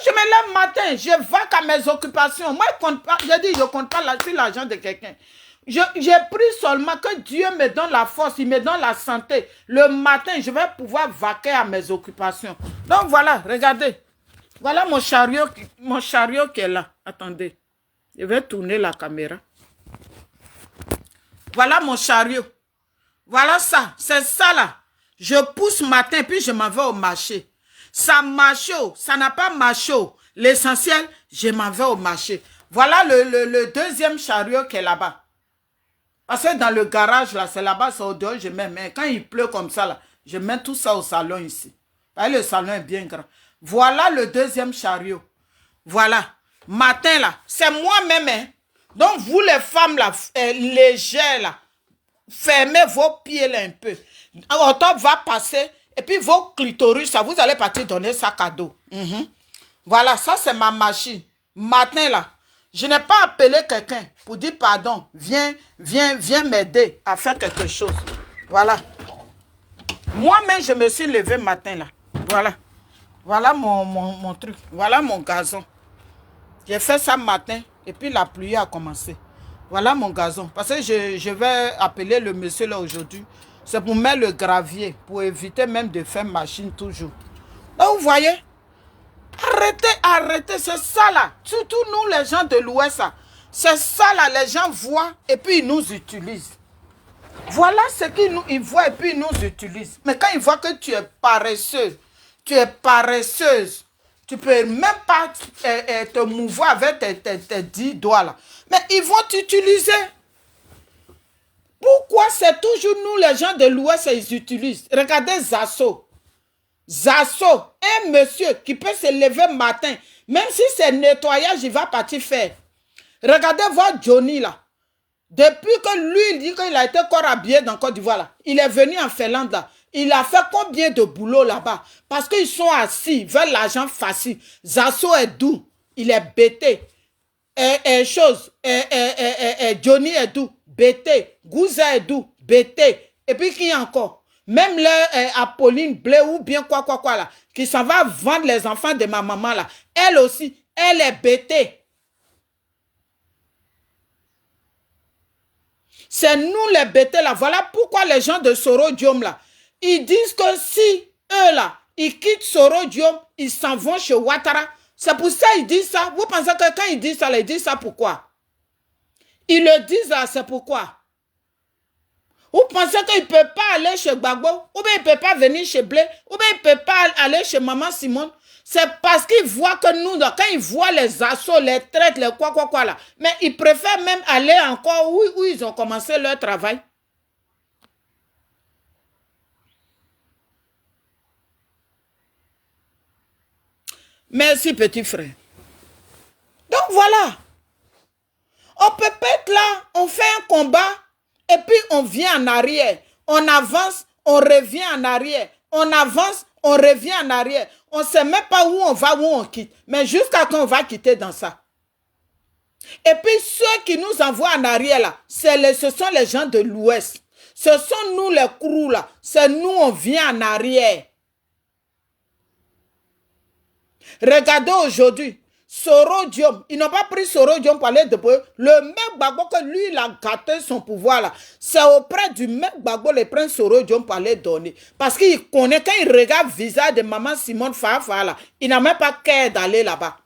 Je me lève le matin, je vaque à mes occupations. Moi, je dis, je ne compte pas sur l'argent de quelqu'un. J'ai pris seulement que Dieu me donne la force, il me donne la santé. Le matin, je vais pouvoir vaquer à mes occupations. Donc voilà, regardez. Voilà mon chariot qui est là. Attendez, je vais tourner la caméra. Voilà mon chariot. Voilà ça. C'est ça là. Je pousse matin puis je m'en vais au marché. Ça marche, ça n'a pas marché. L'essentiel, je m'en vais au marché. Voilà le deuxième chariot qui est là-bas. Parce que dans le garage, là, c'est là-bas, c'est au dehors, je mets. Mais quand il pleut comme ça, là, je mets tout ça au salon ici. Et le salon est bien grand. Voilà le deuxième chariot. Voilà. Matin, là, c'est moi-même. Hein. Donc, vous, les femmes, là, légères, là, fermez vos pieds, là, un peu. Octobre va passer. Et puis, vos clitoris, ça, vous allez partir donner ça cadeau. Voilà, ça, c'est ma machine. Matin, là. Je n'ai pas appelé quelqu'un pour dire pardon. Viens m'aider à faire quelque chose. Voilà. Moi-même, je me suis levé matin là. Voilà. Voilà mon truc. Voilà mon gazon. J'ai fait ça matin et puis la pluie a commencé. Voilà mon gazon. Parce que je vais appeler le monsieur là aujourd'hui. C'est pour mettre le gravier. Pour éviter même de faire machine toujours. Là, vous voyez? Arrêtez, c'est ça là. Surtout nous les gens de l'Ouest, c'est ça là, les gens voient et puis ils nous utilisent. Voilà ce qu'ils voient et puis ils nous utilisent. Mais quand ils voient que tu es paresseuse, tu ne peux même pas te mouvoir avec tes 10 doigts là. Mais ils vont t'utiliser. Pourquoi c'est toujours nous les gens de l'Ouest ils utilisent? Regardez Zasso. Zasso, un monsieur qui peut se lever matin, même si c'est nettoyage, il va partir faire. Regardez voir Johnny là. Depuis que lui, il dit qu'il a été encore habillé dans Côte d'Ivoire là, il est venu en Finlande là. Il a fait combien de boulot là-bas? Parce qu'ils sont assis, ils veulent l'argent facile. Zasso est doux, il est bêté. Johnny est doux, bêté. Gouza est doux, bêté. Et puis qui encore? Même Apolline Blé ou bien quoi là, qui s'en va vendre les enfants de ma maman là. Elle aussi, elle est bêtée. C'est nous les bêtés là. Voilà pourquoi les gens de Sorodium là, ils disent que si eux là, ils quittent Sorodium, ils s'en vont chez Ouattara. C'est pour ça qu'ils disent ça. Vous pensez que quand ils disent ça, ils disent ça pourquoi? Ils le disent là, c'est pourquoi? Vous pensez qu'il ne peut pas aller chez Gbagbo, ou bien il ne peut pas venir chez Blé, ou bien il ne peut pas aller chez Maman Simone. C'est parce qu'ils voient que nous, quand ils voient les assauts, les traites, les quoi là, mais ils préfèrent même aller encore où ils ont commencé leur travail. Merci petit frère. Donc voilà. On peut pas être là, on fait un combat, et puis on vient en arrière. On avance, on revient en arrière. On avance, on revient en arrière. On ne sait même pas où on va, où on quitte. Mais jusqu'à quand on va quitter dans ça. Et puis ceux qui nous envoient en arrière là, ce sont les gens de l'Ouest. Ce sont nous les crews là. C'est nous, on vient en arrière. Regardez aujourd'hui. Sorodium, ils n'ont pas pris Sorodium pour aller déployer. Le même Gbagbo que lui, il a gâté son pouvoir là. C'est auprès du même Gbagbo les prend Sorodium pour aller donner. Parce qu'il connaît, quand il regarde le visage de maman Simone Fafa là, il n'a même pas qu'à d'aller là-bas.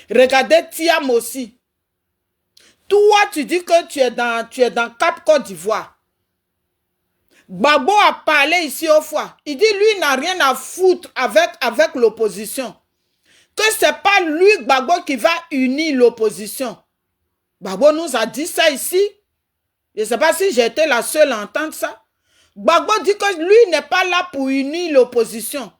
Regardez Thiam aussi. Toi, tu dis que tu es dans Cap Côte d'Ivoire. Gbagbo a parlé ici au foie. Il dit lui n'a rien à foutre avec l'opposition. Que c'est pas lui, Gbagbo, qui va unir l'opposition. Gbagbo nous a dit ça ici. Je ne sais pas si j'ai été la seule à entendre ça. Gbagbo dit que lui n'est pas là pour unir l'opposition.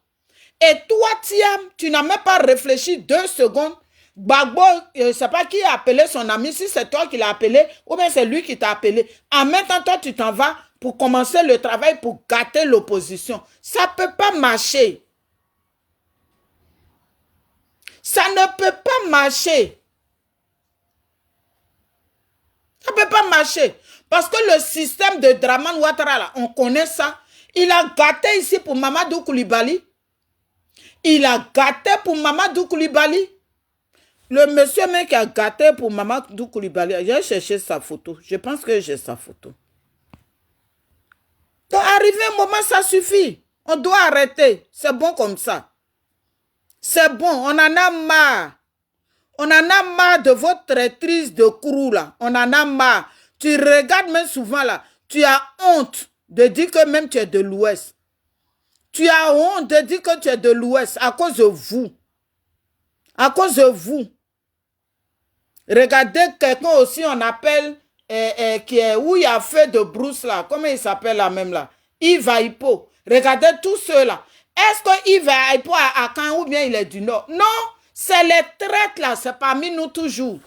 Et toi, Thiam, tu n'as même pas réfléchi 2 secondes. Gbagbo, je ne sais pas qui a appelé son ami, si c'est toi qui l'as appelé, ou bien c'est lui qui t'a appelé. En même temps, toi, tu t'en vas pour commencer le travail pour gâter l'opposition. Ça ne peut pas marcher. Ça ne peut pas marcher. Ça ne peut pas marcher. Parce que le système de Draman Ouattara, là, on connaît ça. Il a gâté ici pour Mamadou Koulibaly. Il a gâté pour Mamadou Koulibaly. Le monsieur même qui a gâté pour Mamadou Koulibaly, j'ai cherché sa photo. Je pense que j'ai sa photo. Donc, arrivé un moment, ça suffit. On doit arrêter. C'est bon comme ça. C'est bon, on en a marre. On en a marre de votre traîtrise de crew là. On en a marre. Tu regardes même souvent là. Tu as honte de dire que même tu es de l'Ouest. Tu as honte de dire que tu es de l'Ouest à cause de vous. À cause de vous. Regardez quelqu'un aussi, on appelle, qui est, où il y a fait de brousse là. Comment il s'appelle là même là? Yves Aipo. Regardez tous ceux-là. Est-ce que Yves Aipo à Caen ou bien il est du Nord? Non, c'est les traites là, c'est parmi nous toujours.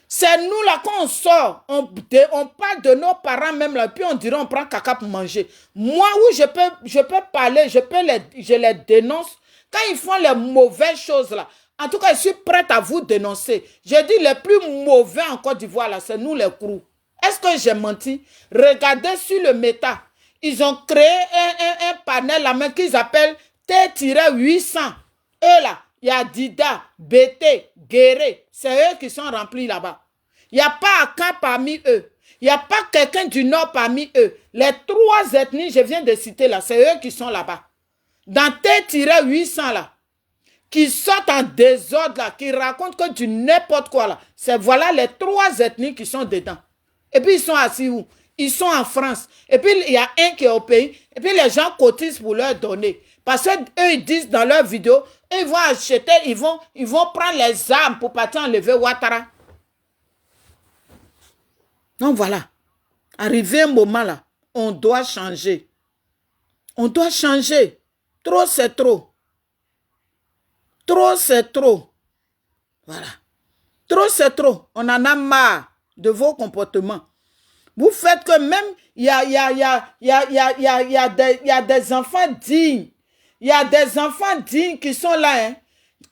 C'est nous là, quand on sort, on parle de nos parents même là, puis on dirait on prend caca pour manger. Moi, oui, je peux parler, je les dénonce. Quand ils font les mauvaises choses là, en tout cas, je suis prête à vous dénoncer. Je dis les plus mauvais en Côte d'Ivoire là, c'est nous les crews. Est-ce que j'ai menti? Regardez sur le méta. Ils ont créé un panel là même qu'ils appellent T-800. Eux là, il y a Dida, BT, Guéré. C'est eux qui sont remplis là-bas. Il n'y a pas Akan parmi eux. Il n'y a pas quelqu'un du Nord parmi eux. Les 3 ethnies, je viens de citer là, c'est eux qui sont là-bas. Dans T-800 là, qui sortent en désordre là, qui racontent que du n'importe quoi là. C'est voilà les 3 ethnies qui sont dedans. Et puis ils sont assis où? Ils sont en France. Et puis il y a un qui est au pays. Et puis les gens cotisent pour leur donner. Parce qu'eux, ils disent dans leurs vidéos, ils vont acheter, ils vont prendre les armes pour partir enlever Ouattara. Donc voilà. Arrivé un moment là, on doit changer. On doit changer. Trop, c'est trop. Trop, c'est trop. Voilà. Trop, c'est trop. On en a marre de vos comportements. Vous faites que même, il y a des enfants dignes. Il y a des enfants dignes qui sont là, hein,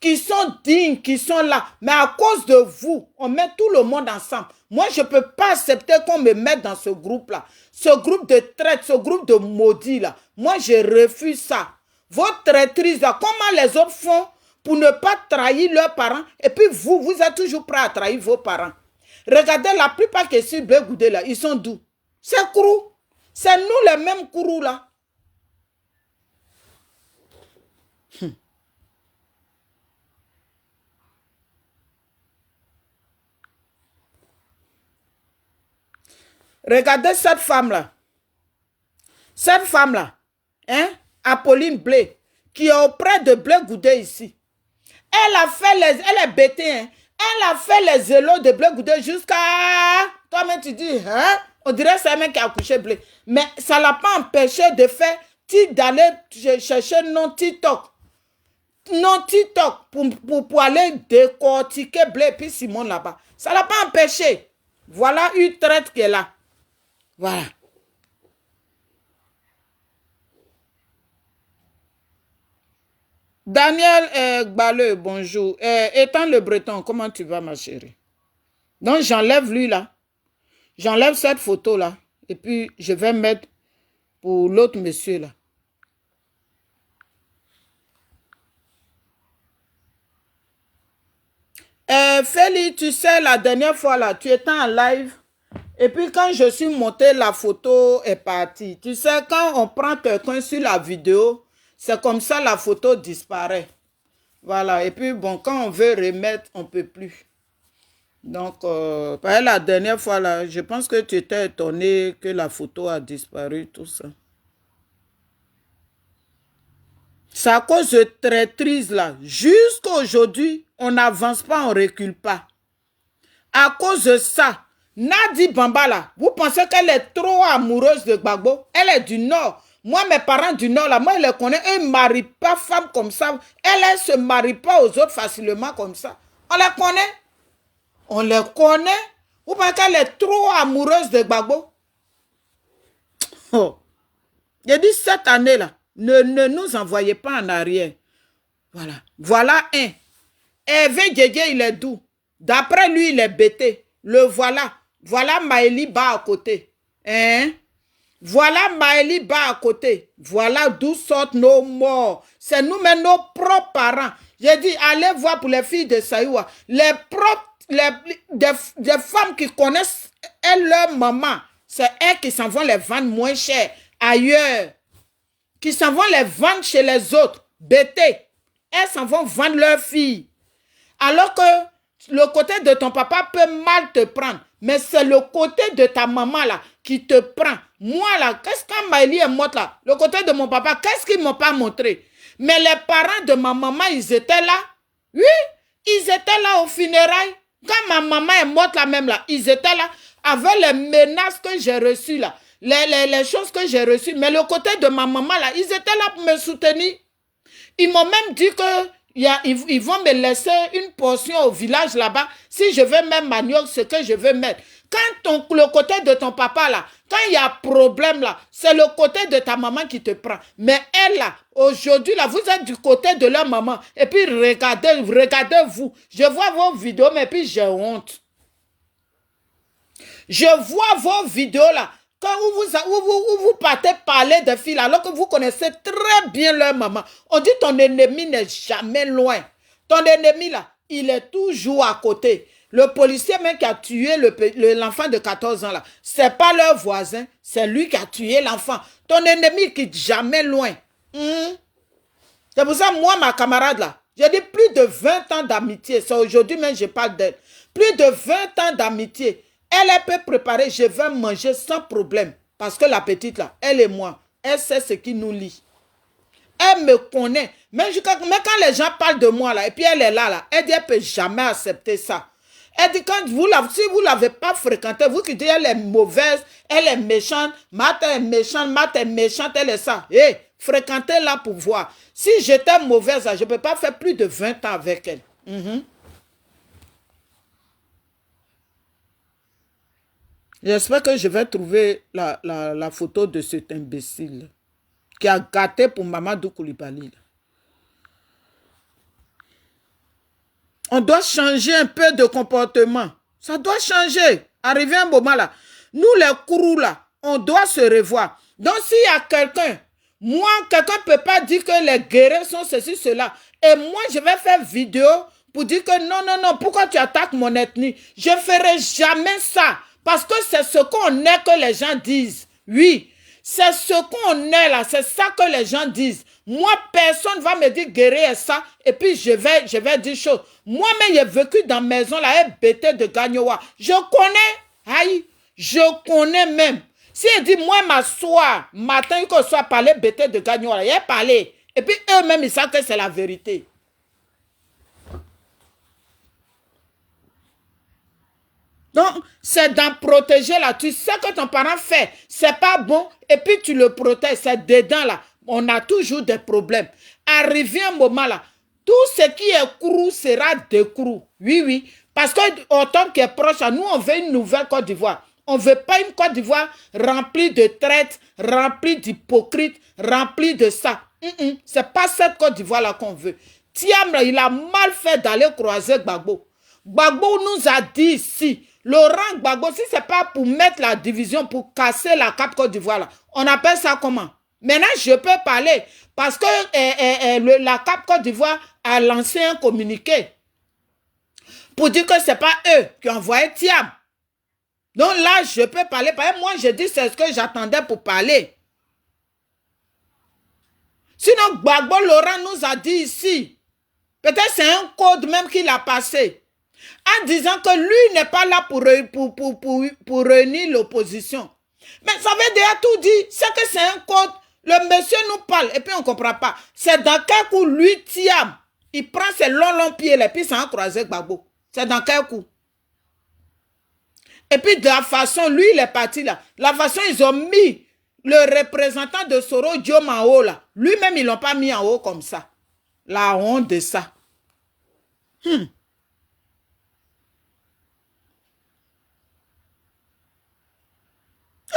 qui sont dignes, qui sont là. Mais à cause de vous, on met tout le monde ensemble. Moi, je ne peux pas accepter qu'on me mette dans ce groupe-là. Ce groupe de traite, ce groupe de maudits là. Moi, je refuse ça. Votre traîtrise là, comment les autres font pour ne pas trahir leurs parents? Et puis vous êtes toujours prêts à trahir vos parents. Regardez, la plupart qui sont Blé Goudé là, ils sont d'où? C'est Kourou. C'est nous les mêmes Kourou là. Regardez cette femme-là. Cette femme-là, hein, Apolline Blé, qui est auprès de Blé Goudé ici. Elle a fait elle est bêtée, hein. Elle a fait les élos de Blé Goudé jusqu'à... Toi-même, tu dis, hein? On dirait que c'est un mec qui a couché Blé. Mais ça ne l'a pas empêché de faire, d'aller chercher non TikTok. Non TikTok pour aller décortiquer Blé et puis Simon là-bas. Ça ne l'a pas empêché. Voilà une traite qui est là. Voilà. Daniel Gbaleux, bonjour. Étant le breton, comment tu vas, ma chérie? Donc, j'enlève lui là. J'enlève cette photo là. Et puis, je vais mettre pour l'autre monsieur là. Félix, tu sais, la dernière fois là, tu étais en live. Et puis, quand je suis monté, la photo est partie. Tu sais, quand on prend quelqu'un sur la vidéo, c'est comme ça la photo disparaît. Voilà. Et puis, bon, quand on veut remettre, on ne peut plus. Donc, la dernière fois, là, je pense que tu étais étonné que la photo a disparu, tout ça. C'est à cause de traîtrise, là. Jusqu'à aujourd'hui, on n'avance pas, on ne recule pas. À cause de ça, Nadi Bamba, là, vous pensez qu'elle est trop amoureuse de Gbagbo? Elle est du Nord. Moi, mes parents du Nord, là, moi, je les connais. Ils ne marient pas femme comme ça. Elle ne se marie pas aux autres facilement comme ça. On les connaît. On les connaît. Vous pensez qu'elle est trop amoureuse de Gbagbo? Oh. J'ai dit cette année-là, ne nous envoyez pas en arrière. Voilà. Voilà un. Hervé Djedje, il est doux. D'après lui, il est bêté. Le voilà. Voilà Maëli bas à côté. Hein? Voilà Maëli bas à côté. Voilà d'où sortent nos morts. C'est nous-mêmes, nos propres parents. J'ai dit, allez voir pour les filles de Saïwa. Les propres, des femmes qui connaissent leur maman. C'est elles qui s'en vont les vendre moins cher ailleurs. Qui s'en vont les vendre chez les autres. Bêtées. Elles s'en vont vendre leurs filles. Alors que le côté de ton papa peut mal te prendre. Mais c'est le côté de ta maman là qui te prend. Moi là, qu'est-ce que Maëli est morte là? Le côté de mon papa, qu'est-ce qu'ils ne m'ont pas montré? Mais les parents de ma maman, ils étaient là. Oui, ils étaient là aux funérailles. Quand ma maman est morte là même là, ils étaient là avec les menaces que j'ai reçues là, les choses que j'ai reçues. Mais le côté de ma maman là, ils étaient là pour me soutenir. Ils m'ont même dit que ils vont me laisser une portion au village là-bas si je veux mettre manioc, ce que je veux mettre. Quand le côté de ton papa là, quand il y a problème là, c'est le côté de ta maman qui te prend. Mais elle là, aujourd'hui là, vous êtes du côté de leur maman. Et puis regardez-vous. Je vois vos vidéos, mais puis j'ai honte. Je vois vos vidéos là. Quand vous partez parler de filles alors que vous connaissez très bien leur maman. On dit ton ennemi n'est jamais loin. Ton ennemi là, il est toujours à côté. Le policier même qui a tué l'enfant de 14 ans là, c'est pas leur voisin, c'est lui qui a tué l'enfant. Ton ennemi qui est jamais loin. C'est pour ça, moi, ma camarade là, j'ai dit plus de 20 ans d'amitié. C'est aujourd'hui même je parle d'elle. Plus de 20 ans d'amitié. Elle peut préparer, je vais manger sans problème. Parce que la petite là, elle et moi, elle sait ce qui nous lie. Elle me connaît. Mais quand les gens parlent de moi là, et puis elle est là, elle dit elle ne peut jamais accepter ça. Elle dit si vous ne l'avez pas fréquentée, vous qui dites elle est mauvaise, elle est méchante, Marthe est méchante, elle est ça. Hé, fréquentez-la pour voir. Si j'étais mauvaise, je ne peux pas faire plus de 20 ans avec elle. J'espère que je vais trouver la photo de cet imbécile qui a gâté pour Mamadou Koulibaly. On doit changer un peu de comportement. Ça doit changer. Arrivé un moment là, nous les courroux là, on doit se revoir. Donc s'il y a quelqu'un, quelqu'un ne peut pas dire que les guerriers sont ceci, cela. Et moi, je vais faire vidéo pour dire que non, pourquoi tu attaques mon ethnie? Je ne ferai jamais ça. Parce que c'est ce qu'on est que les gens disent. Oui, c'est ce qu'on est là, c'est ça que les gens disent. Moi, personne ne va me dire guérir ça et puis je vais dire chose. Moi-même, j'ai vécu dans ma maison là, un bêté de Gagnoua. Je connais, aïe, je connais même. Si elle dit, moi, m'asseoir, matin, qu'on soit parlé bêté de Gagnoua, il a parlé. Et puis eux-mêmes, ils savent que c'est la vérité. Donc, c'est d'en protéger là. Tu sais que ton parent fait, c'est pas bon, et puis tu le protèges. C'est dedans là. On a toujours des problèmes. Arrivé un moment là, tout ce qui est crou sera décrou. Oui. Parce que automne qui est proche, nous, on veut une nouvelle Côte d'Ivoire. On ne veut pas une Côte d'Ivoire remplie de traites, remplie d'hypocrites, remplie de ça. C'est pas cette Côte d'Ivoire là qu'on veut. Thiam, il a mal fait d'aller croiser Gbagbo. Gbagbo nous a dit ici, Laurent Gbagbo, si ce n'est pas pour mettre la division, pour casser la Cap Côte d'Ivoire, on appelle ça comment? Maintenant, je peux parler parce que la Cap Côte d'Ivoire a lancé un communiqué pour dire que ce n'est pas eux qui ont envoyé Thiam. Donc là, je peux parler. Parce que moi, je dis c'est ce que j'attendais pour parler. Sinon, Gbagbo Laurent nous a dit ici, peut-être c'est un code même qu'il a passé, en disant que lui n'est pas là pour réunir l'opposition. Mais ça veut déjà tout dire. C'est que c'est un code. Le monsieur nous parle et puis on ne comprend pas. C'est dans quel coup lui, Thiam, il prend ses longs pieds et puis ça a croisé Gbagbo. C'est dans quel coup? Et puis de la façon, lui, il est parti là. La façon, ils ont mis le représentant de Soro Diom en haut là. Lui-même, ils ne l'ont pas mis en haut comme ça. La honte de ça.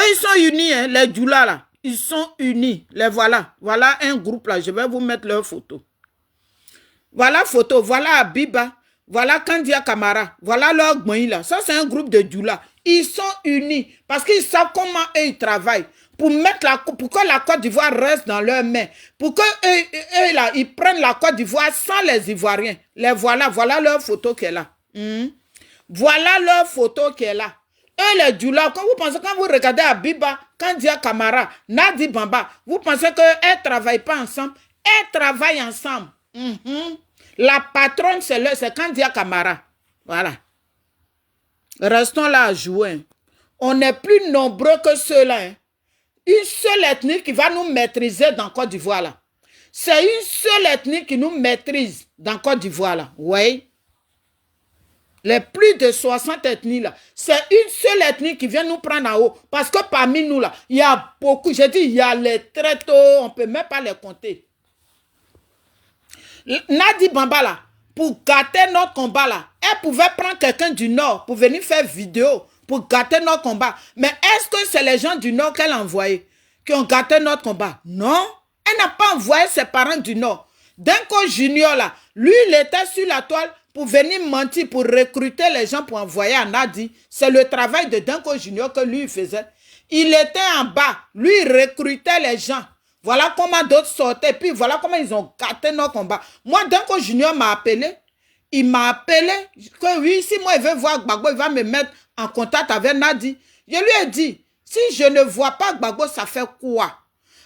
Ils sont unis, hein, les Djoula là. Ils sont unis. Les voilà. Voilà un groupe là. Je vais vous mettre leur photo. Voilà photo. Voilà Abiba. Voilà Kandia Kamara. Voilà leur Gmoï là. Ça, c'est un groupe de Djoula. Ils sont unis. Parce qu'ils savent comment eux, ils travaillent. Pour que la Côte d'Ivoire reste dans leurs mains. Pour que eux là, ils prennent la Côte d'Ivoire sans les Ivoiriens. Les voilà. Voilà leur photo qui est là. Voilà leur photo qui est là. Eux, les Djoula, quand vous regardez Abiba, Kandia Kamara, Nadi Bamba, vous pensez qu'elles ne travaillent pas ensemble? Elles travaillent ensemble. La patronne, c'est Kandia Kamara. Voilà. Restons là à jouer. On est plus nombreux que ceux-là. Hein. Une seule ethnie qui va nous maîtriser dans Côte d'Ivoire là. C'est une seule ethnie qui nous maîtrise dans Côte d'Ivoire là. Oui. Les plus de 60 ethnies là, c'est une seule ethnie qui vient nous prendre en haut. Parce que parmi nous là, il y a beaucoup, j'ai dit, il y a les traites, on ne peut même pas les compter. Nadi Bamba là, pour gâter notre combat là, elle pouvait prendre quelqu'un du Nord pour venir faire vidéo, pour gâter notre combat. Mais est-ce que c'est les gens du Nord qu'elle a envoyés qui ont gâté notre combat? Non, elle n'a pas envoyé ses parents du Nord. Denko Junior là, lui il était sur la toile pour venir mentir, pour recruter les gens pour envoyer à Nadi. C'est le travail de Denko Junior que lui faisait. Il était en bas, lui il recrutait les gens. Voilà comment d'autres sortaient, puis voilà comment ils ont gâté nos combats. Moi, Denko Junior m'a appelé, il m'a appelé que oui, si moi il veut voir Gbagbo, il va me mettre en contact avec Nadi. Je lui ai dit, si je ne vois pas Gbagbo, ça fait quoi?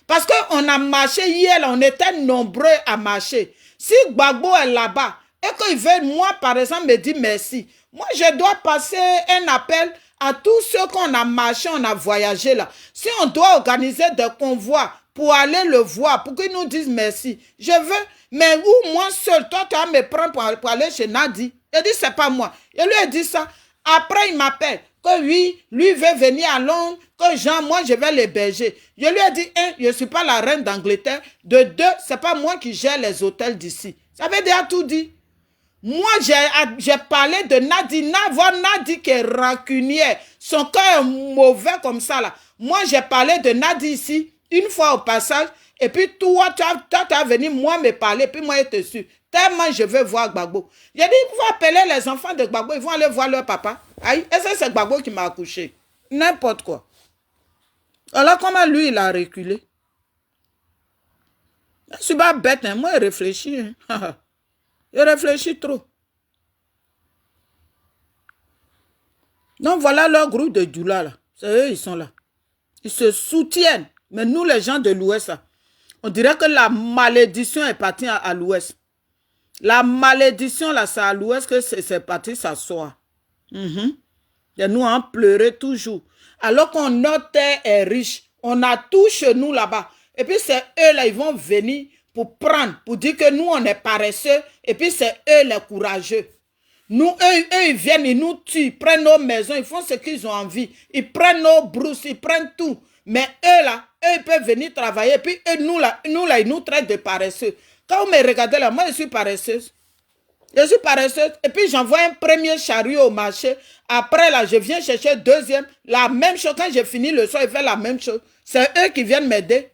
Parce qu'on a marché hier, on était nombreux à marcher. Si Gbagbo est là-bas, et qu'il veut, moi, par exemple, me dire merci, moi, je dois passer un appel à tous ceux qu'on a marché, on a voyagé là. Si on doit organiser des convois pour aller le voir, pour qu'ils nous disent merci, je veux, mais où moi seul, toi, tu vas me prendre pour aller chez Nadi. Il dit, c'est pas moi. Il lui a dit ça. Après, il m'appelle que oui, lui veut venir à Londres, que Jean, moi, je vais l'héberger. Je lui ai dit, un, je ne suis pas la reine d'Angleterre. De deux, ce n'est pas moi qui gère les hôtels d'ici. Ça veut déjà tout dire. Moi, j'ai parlé de Nadi. Voir Nadi qui est rancunière. Son cœur est mauvais comme ça, là. Moi, j'ai parlé de Nadi ici, une fois au passage. Et puis, toi, tu as venu, moi, me parler. Puis, moi, je te suis. Tellement je veux voir Gbagbo. J'ai dit, il faut appeler les enfants de Gbagbo. Ils vont aller voir leur papa. Aïe, et c'est Gbagbo qui m'a accouché. N'importe quoi. Alors, comment lui, il a reculé? Je ne suis pas bête, hein. Moi, je réfléchis. Hein. Je réfléchis trop. Donc, voilà leur groupe de Djoula, là. C'est eux, ils sont là. Ils se soutiennent. Mais nous, les gens de l'Ouest, on dirait que la malédiction est partie à l'Ouest. La malédiction, là, c'est à l'Ouest que c'est parti s'asseoir. Et nous, on pleurait toujours. Alors que notre terre est riche. On a tout chez nous là-bas. Et puis, c'est eux, là, ils vont venir pour prendre, pour dire que nous, on est paresseux. Et puis, c'est eux, les courageux. Nous, eux, ils viennent, ils nous tuent, ils prennent nos maisons, ils font ce qu'ils ont envie. Ils prennent nos brousses, ils prennent tout. Mais eux, là, eux, ils peuvent venir travailler. Et puis, eux, nous, là, ils nous traitent de paresseux. Quand vous me regardez là, moi, je suis paresseuse. Je suis paresseuse. Et puis, j'envoie un premier chariot au marché. Après, là, je viens chercher deuxième. La même chose. Quand j'ai fini le soir, ils font la même chose. C'est eux qui viennent m'aider.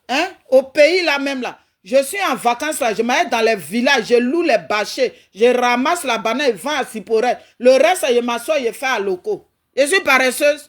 Hein? Au pays, là même, là. Je suis en vacances, là. Je m'arrête dans les villages. Je loue les bâchers. Je ramasse la banane et vends à Siporel. Le reste, je m'assois et je fais à locaux. Je suis paresseuse.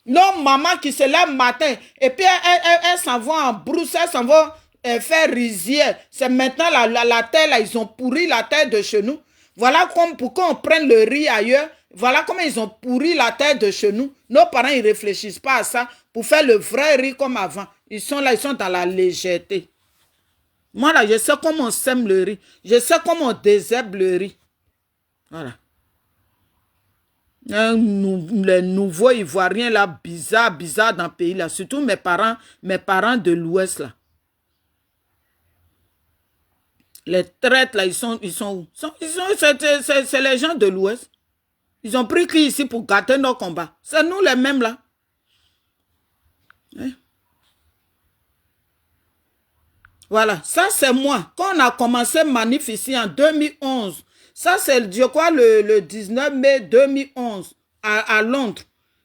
Non, maman qui se lève matin. Et puis, elle s'en va en brousse. Elle s'en va faire rizière. C'est maintenant la terre, là, ils ont pourri la terre de chez nous. Voilà pourquoi on prenne le riz ailleurs. Voilà comment ils ont pourri la terre de chez nous. Nos parents, ils ne réfléchissent pas à ça pour faire le vrai riz comme avant. Ils sont là, ils sont dans la légèreté. Moi, là, je sais comment on sème le riz. Je sais comment on désherbe le riz. Voilà. Les nouveaux Ivoiriens, là, bizarre dans le pays, là. Surtout mes parents de l'Ouest, là. Les traites, là, ils sont où? C'est les gens de l'Ouest. Ils ont pris qui ici pour gâter nos combats? C'est nous les mêmes, là. Hein? Voilà, ça c'est moi. Quand on a commencé manif ici en 2011, ça c'est, je crois, le 19 mai 2011, à Londres,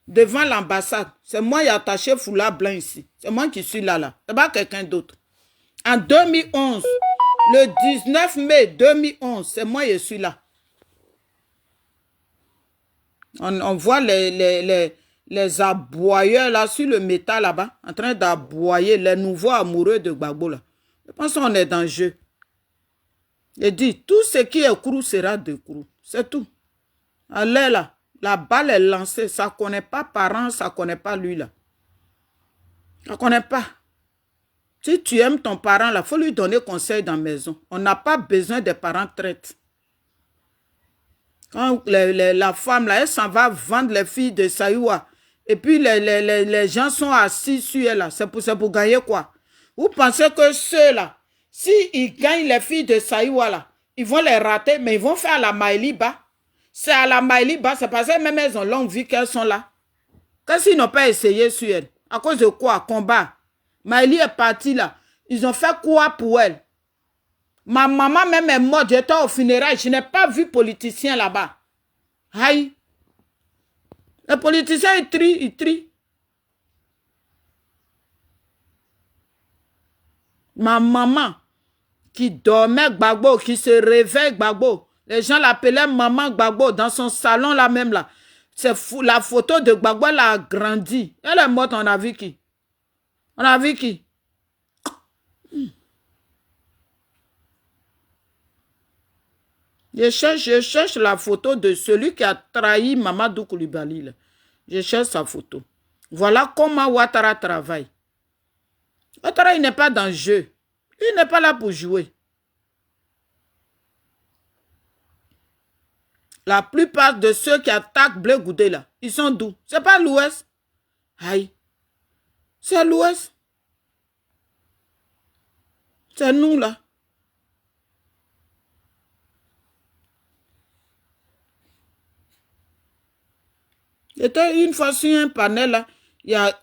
devant l'ambassade. C'est moi qui ai attaché foulard blanc ici. C'est moi qui suis là. C'est pas quelqu'un d'autre. En 2011, le 19 mai 2011, c'est moi qui suis là. On voit les aboyeurs là sur le métal là-bas, en train d'aboyer les nouveaux amoureux de Gbagbo là. Je pense qu'on est dans le jeu. Il dit, tout ce qui est crou sera de crou. C'est tout. Allez là, la balle est lancée. Ça ne connaît pas parent, ça ne connaît pas lui là. Ça ne connaît pas. Si tu aimes ton parent là, il faut lui donner conseil dans la maison. On n'a pas besoin des parents traites. Quand la femme là, elle s'en va vendre les filles de Saïwa. Et puis les gens sont assis sur elle là. C'est pour gagner quoi? Vous pensez que ceux-là, s'ils gagnent les filles de Saïwa, là, ils vont les rater, mais ils vont faire la Maïliba. c'est à la Maïli Bas, c'est parce que même elles ont longue vie qu'elles sont là. Qu'est-ce qu'ils n'ont pas essayé sur elle? À cause de quoi? Combat. Maïli est partie là. Ils ont fait quoi pour elle? Ma maman même est morte, j'étais au funérail. Je n'ai pas vu politicien là-bas. Aïe. Les politiciens, ils trient. Ma maman qui dormait Gbagbo, qui se réveille Gbagbo. Les gens l'appelaient maman Gbagbo dans son salon là même là. C'est fou, la photo de Gbagbo, elle a grandi. Elle est morte, on a vu qui? On a vu qui? Je cherche la photo de celui qui a trahi Mamadou Koulibaly. Là. Je cherche sa photo. Voilà comment Ouattara travaille. Ouattara, il n'est pas dans le jeu. Il n'est pas là pour jouer. La plupart de ceux qui attaquent Blé Goudé, là, ils sont d'où? C'est pas l'Ouest. Aïe. C'est l'Ouest. C'est nous, là. J'étais une fois sur un panel, là. Il y a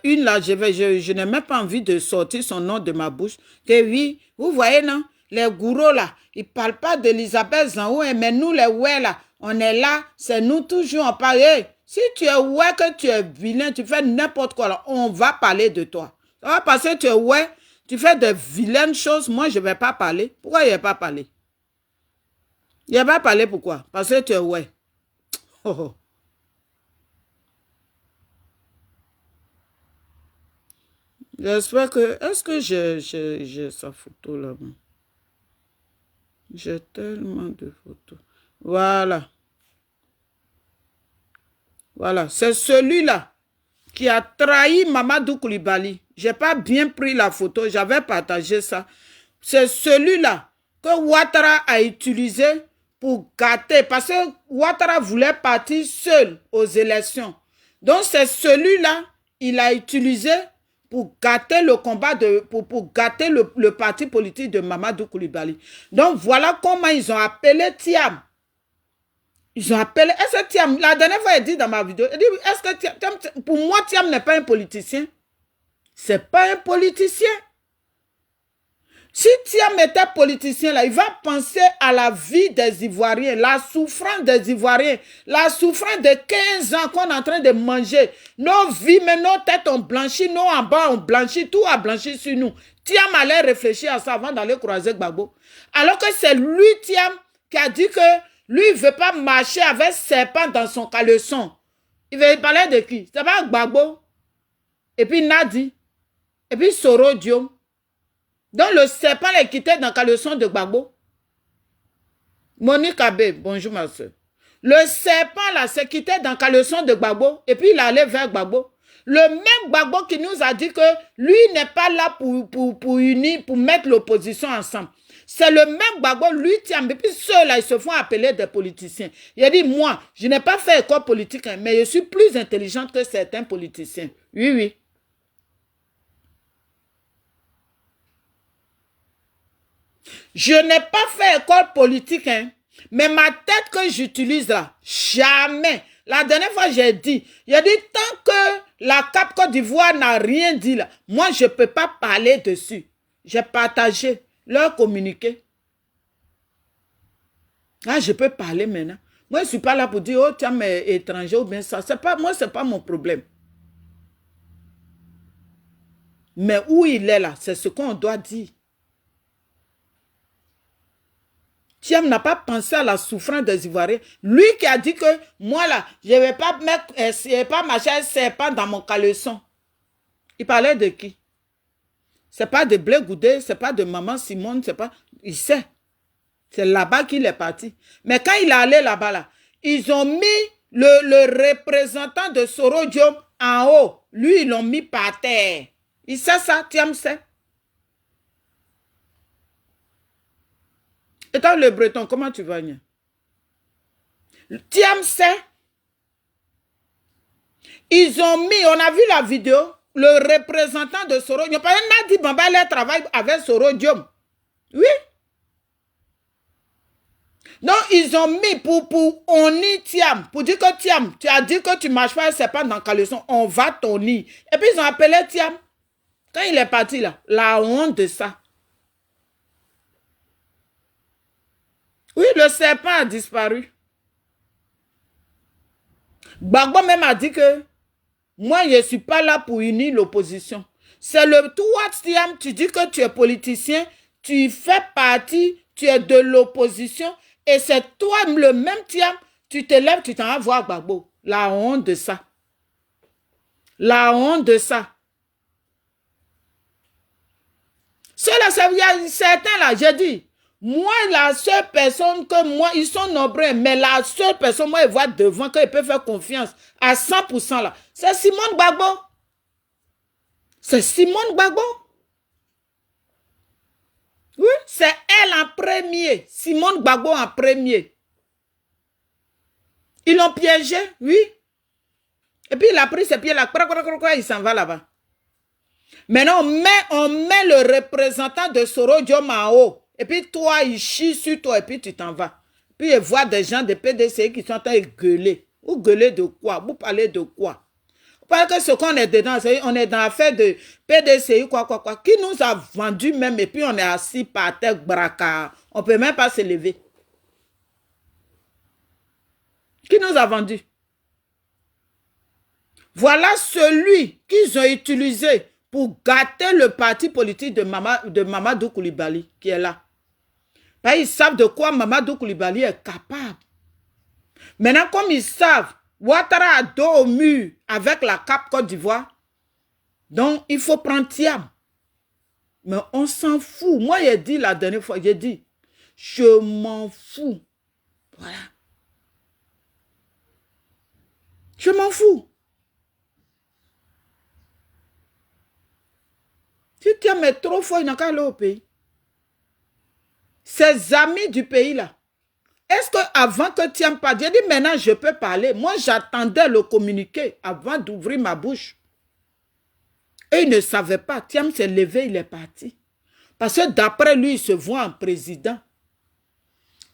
une là, je n'ai même pas envie de sortir son nom de ma bouche. Que oui, vous voyez, non? Les gourous, là, ils ne parlent pas d'Elisabeth Zanou, mais nous, les ouais, là, on est là, c'est nous toujours, on parle. Hey, si tu es ouais, que tu es vilain, tu fais n'importe quoi, là, on va parler de toi. Ça va passer, tu es ouais, tu fais de vilaines choses, moi, je ne vais pas parler. Pourquoi il n'y a pas parlé? Il n'y a pas parlé, pourquoi? Parce que tu es ouais. Oh, oh. J'espère que... Est-ce que j'ai sa photo là-bas? J'ai tellement de photos. Voilà. Voilà. C'est celui-là qui a trahi Mamadou Koulibaly. Je n'ai pas bien pris la photo. J'avais partagé ça. C'est celui-là que Ouattara a utilisé pour gâter. Parce que Ouattara voulait partir seul aux élections. Donc c'est celui-là il a utilisé pour gâter le combat, pour gâter le parti politique de Mamadou Koulibaly. Donc, voilà comment ils ont appelé Thiam. Ils ont appelé... Est-ce que Thiam... La dernière fois, il dit dans ma vidéo, il dit, est-ce que Thiam... Pour moi, Thiam n'est pas un politicien. C'est pas un politicien. Si Thiam était politicien, là, il va penser à la vie des Ivoiriens, la souffrance des Ivoiriens, la souffrance de 15 ans qu'on est en train de manger. Nos vies, mais nos têtes ont blanchi, nos en bas ont blanchi, tout a blanchi sur nous. Thiam allait réfléchir à ça avant d'aller croiser Gbagbo. Alors que c'est lui, Thiam, qui a dit que lui, il ne veut pas marcher avec serpent dans son caleçon. Il veut parler de qui? C'est pas Gbagbo. Et puis Nadi. Et puis Soro Diom. Donc, le serpent est quitté dans la leçon de Gbagbo. Monique Abbé, bonjour ma soeur. Le serpent là, s'est quitté dans la leçon de Gbagbo et puis il allait vers Gbagbo. Le même Gbagbo qui nous a dit que lui n'est pas là pour unir, pour mettre l'opposition ensemble. C'est le même Gbagbo, lui, tiens, et puis ceux-là, ils se font appeler des politiciens. Il a dit, moi, je n'ai pas fait école politique, hein, mais je suis plus intelligente que certains politiciens. Oui, oui. Je n'ai pas fait école politique, hein, mais ma tête que j'utilise là, jamais. La dernière fois, j'ai dit, tant que la Cap Côte d'Ivoire n'a rien dit là, moi, je ne peux pas parler dessus. J'ai partagé leur communiqué. Là, je peux parler maintenant. Moi, je ne suis pas là pour dire, oh, tiens, mais étranger ou bien ça. Moi, ce n'est pas mon problème. Mais où il est là, c'est ce qu'on doit dire. Thiam n'a pas pensé à la souffrance des Ivoiriens. Lui qui a dit que moi là, je ne vais pas mettre, pas marcher un serpent dans mon caleçon. Il parlait de qui? Ce n'est pas de Blé Goudé, ce n'est pas de Maman Simone, c'est pas. Il sait. C'est là-bas qu'il est parti. Mais quand il est allé là-bas, là, ils ont mis le représentant de Soro Diom en haut. Lui, ils l'ont mis par terre. Il sait ça, Thiam sait. Et toi, le breton, comment tu vas, Nia? Thiam sait. Ils ont mis, on a vu la vidéo, le représentant de Soro Diom. On a dit, Bamba, il travaille avec Soro Diom. Oui. Donc, ils ont mis pour honni Thiam, pour dire que Thiam, tu as dit que tu ne marches pas, c'est pas dans Caleçon, on va t'honir. Et puis, ils ont appelé Thiam. Quand il est parti là, la honte de ça. Oui, le serpent a disparu. Gbagbo même a dit que moi, je ne suis pas là pour unir l'opposition. C'est le toi, Thiam, tu dis que tu es politicien, tu fais partie, tu es de l'opposition, et c'est toi, le même Thiam, tu te lèves, tu t'en vas voir Gbagbo. La honte de ça. La honte de ça. Cela, il y a certains là, j'ai dit, moi, la seule personne que moi, ils sont nombreux, mais la seule personne, moi, je vois devant, qu'ils peuvent faire confiance à 100% là, c'est Simone Gbagbo. C'est Simone Gbagbo. Oui, c'est elle en premier. Simone Gbagbo en premier. Ils l'ont piégé, oui. Et puis il a pris ses pieds là, il s'en va là-bas. Maintenant, on met le représentant de Soro Dioma en haut. Et puis toi, il chie sur toi et puis tu t'en vas. Puis il voit des gens de PDCI qui sont en train de gueuler. Vous gueulez de quoi? Vous parlez de quoi? Vous parlez que ce qu'on est dedans, on est dans l'affaire de PDCI, quoi. Qui nous a vendu même et puis on est assis par terre, braca. On ne peut même pas se lever. Qui nous a vendu? Voilà celui qu'ils ont utilisé pour gâter le parti politique de Mamadou Koulibaly qui est là. Parce qu'ils savent de quoi Mamadou Koulibaly est capable. Maintenant, comme ils savent, Ouattara a dos au mur avec la cape Côte d'Ivoire. Donc, il faut prendre Thiam. Mais on s'en fout. Moi, j'ai dit la dernière fois, j'ai dit, je m'en fous. Voilà. Je m'en fous. Si Thiam est trop fort, il n'a qu'à aller au pays. Ses amis du pays là. Est-ce qu'avant que Thiam parle, j'ai dit maintenant je peux parler. Moi j'attendais le communiqué avant d'ouvrir ma bouche. Et il ne savait pas. Thiam s'est levé, il est parti. Parce que d'après lui, il se voit en président.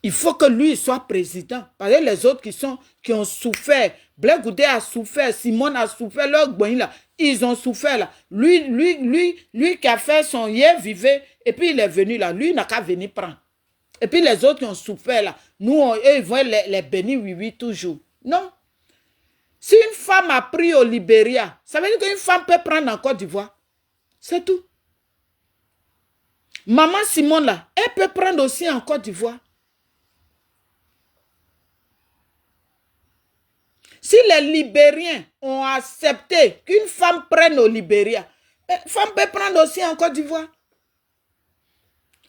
Il faut que lui soit président. Parce que les autres qui ont souffert, Blé Goudé a souffert, Simone a souffert, leur Gouin là, ils ont souffert là. Lui qui a fait son hier vivait, et puis il est venu là. Lui, il n'a qu'à venir prendre. Et puis les autres qui ont souffert là, nous, ils vont les bénir, oui, toujours. Non. Si une femme a pris au Libéria, ça veut dire qu'une femme peut prendre en Côte d'Ivoire. C'est tout. Maman Simone là, elle peut prendre aussi en Côte d'Ivoire. Si les Libériens ont accepté qu'une femme prenne au Libéria, une femme peut prendre aussi en Côte d'Ivoire.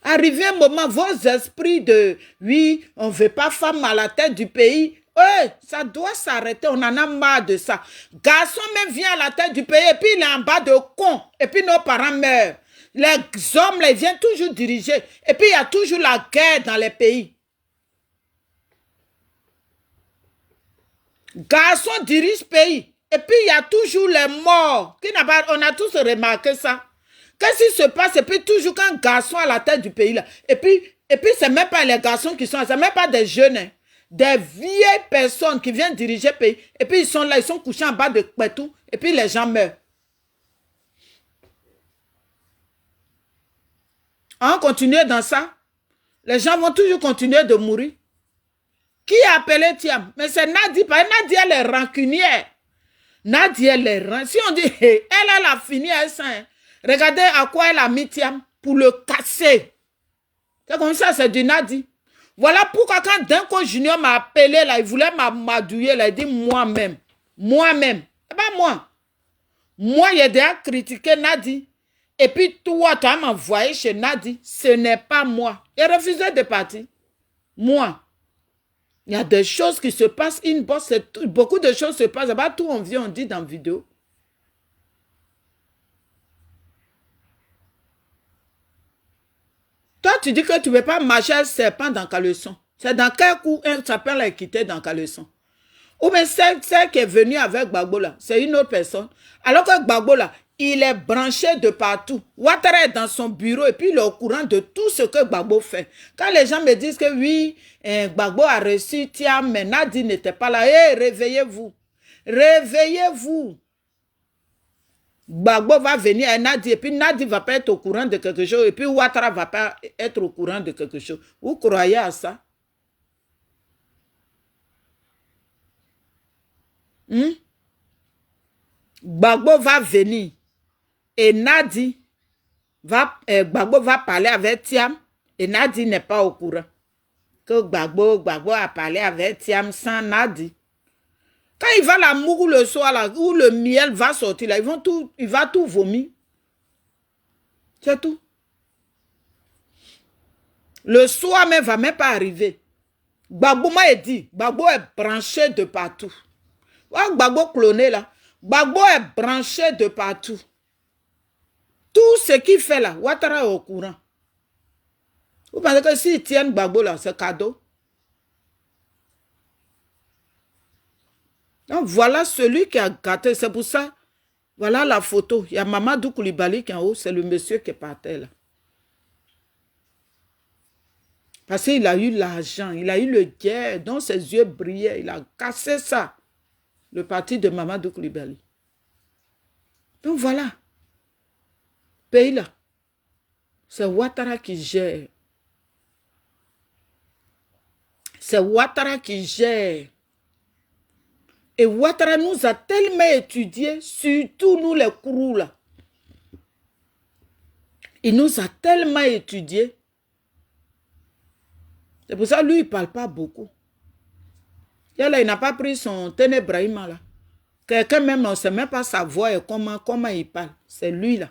Arrivé un moment, vos esprits de oui, on ne veut pas femme à la tête du pays, ça doit s'arrêter, on en a marre de ça. Garçon même vient à la tête du pays et puis il est en bas de con, et puis nos parents meurent. Les hommes, ils viennent toujours diriger, et puis il y a toujours la guerre dans les pays. Garçon dirige pays. Et puis, il y a toujours les morts. On a tous remarqué ça. Qu'est-ce qui se passe? Et puis, toujours quand un garçon à la tête du pays, là. Et puis ce n'est même pas les garçons qui sont là. Ce n'est même pas des jeunes. Hein. Des vieilles personnes qui viennent diriger le pays. Et puis, ils sont là. Ils sont couchés en bas de Kpetou. Et puis, les gens meurent. On continue dans ça. Les gens vont toujours continuer de mourir. Qui a appelé Thiam? Mais c'est Nadi. Nadi, elle est rancunière. Nadi, elle est rancunière. Si on dit, elle a fini, elle sent. Regardez à quoi elle a mis Thiam pour le casser. C'est comme ça, c'est du Nadi. Voilà pourquoi quand Denko Junior m'a appelé, là, il voulait m'adouiller, il dit moi-même. Moi-même. C'est pas moi. Moi, j'ai déjà critiqué Nadi. Et puis toi, tu as m'envoyé chez Nadi. Ce n'est pas moi. Il refusait de partir. Moi. Il y a des choses qui se passent, beaucoup de choses se passent. Pas tout on vient, on dit dans la vidéo. Toi, tu dis que tu ne veux pas marcher un serpent dans Caleçon. C'est dans quel coup un serpent l'a quitté dans Caleçon? Ou bien celle qui est venue avec Gbagbo là, c'est une autre personne. Alors que Gbagbo là, il est branché de partout. Ouattara est dans son bureau et puis il est au courant de tout ce que Gbagbo fait. Quand les gens me disent que oui, Gbagbo a reçu Thiam, mais Nadi n'était pas là. Hey, réveillez-vous. Réveillez-vous. Gbagbo va venir à Nadi et puis Nadi ne va pas être au courant de quelque chose et puis Ouattara ne va pas être au courant de quelque chose. Vous croyez à ça? Gbagbo va venir et Nadi Gbagbo va parler avec Thiam et Nadi n'est pas au courant que Gbagbo a parlé avec Thiam sans Nadi. Quand il va la mourir le soir, là, où le miel va sortir, là, il va tout vomir. C'est tout. Le soir même ne va même pas arriver. Gbagbo m'a dit, Gbagbo est branché de partout. Gbagbo cloné là. Gbagbo est branché de partout. Tout ce qu'il fait là, Ouattara est au courant. Vous pensez que s'ils tiennent Gbagbo là, c'est cadeau? Donc voilà celui qui a gâté. C'est pour ça, voilà la photo. Il y a Mamadou Koulibaly qui est en haut, c'est le monsieur qui est par terre là. Parce qu'il a eu l'argent, il a eu le guerre, dont ses yeux brillaient, il a cassé ça. Le parti de Mamadou Koulibaly. Donc voilà. Pays là, c'est Ouattara qui gère. C'est Ouattara qui gère. Et Ouattara nous a tellement étudiés, surtout nous les Kourous là. Il nous a tellement étudiés. C'est pour ça lui, il ne parle pas beaucoup. Et là, il n'a pas pris son Ténébrahima là. Quelqu'un même, on ne sait même pas sa voix et comment il parle. C'est lui là.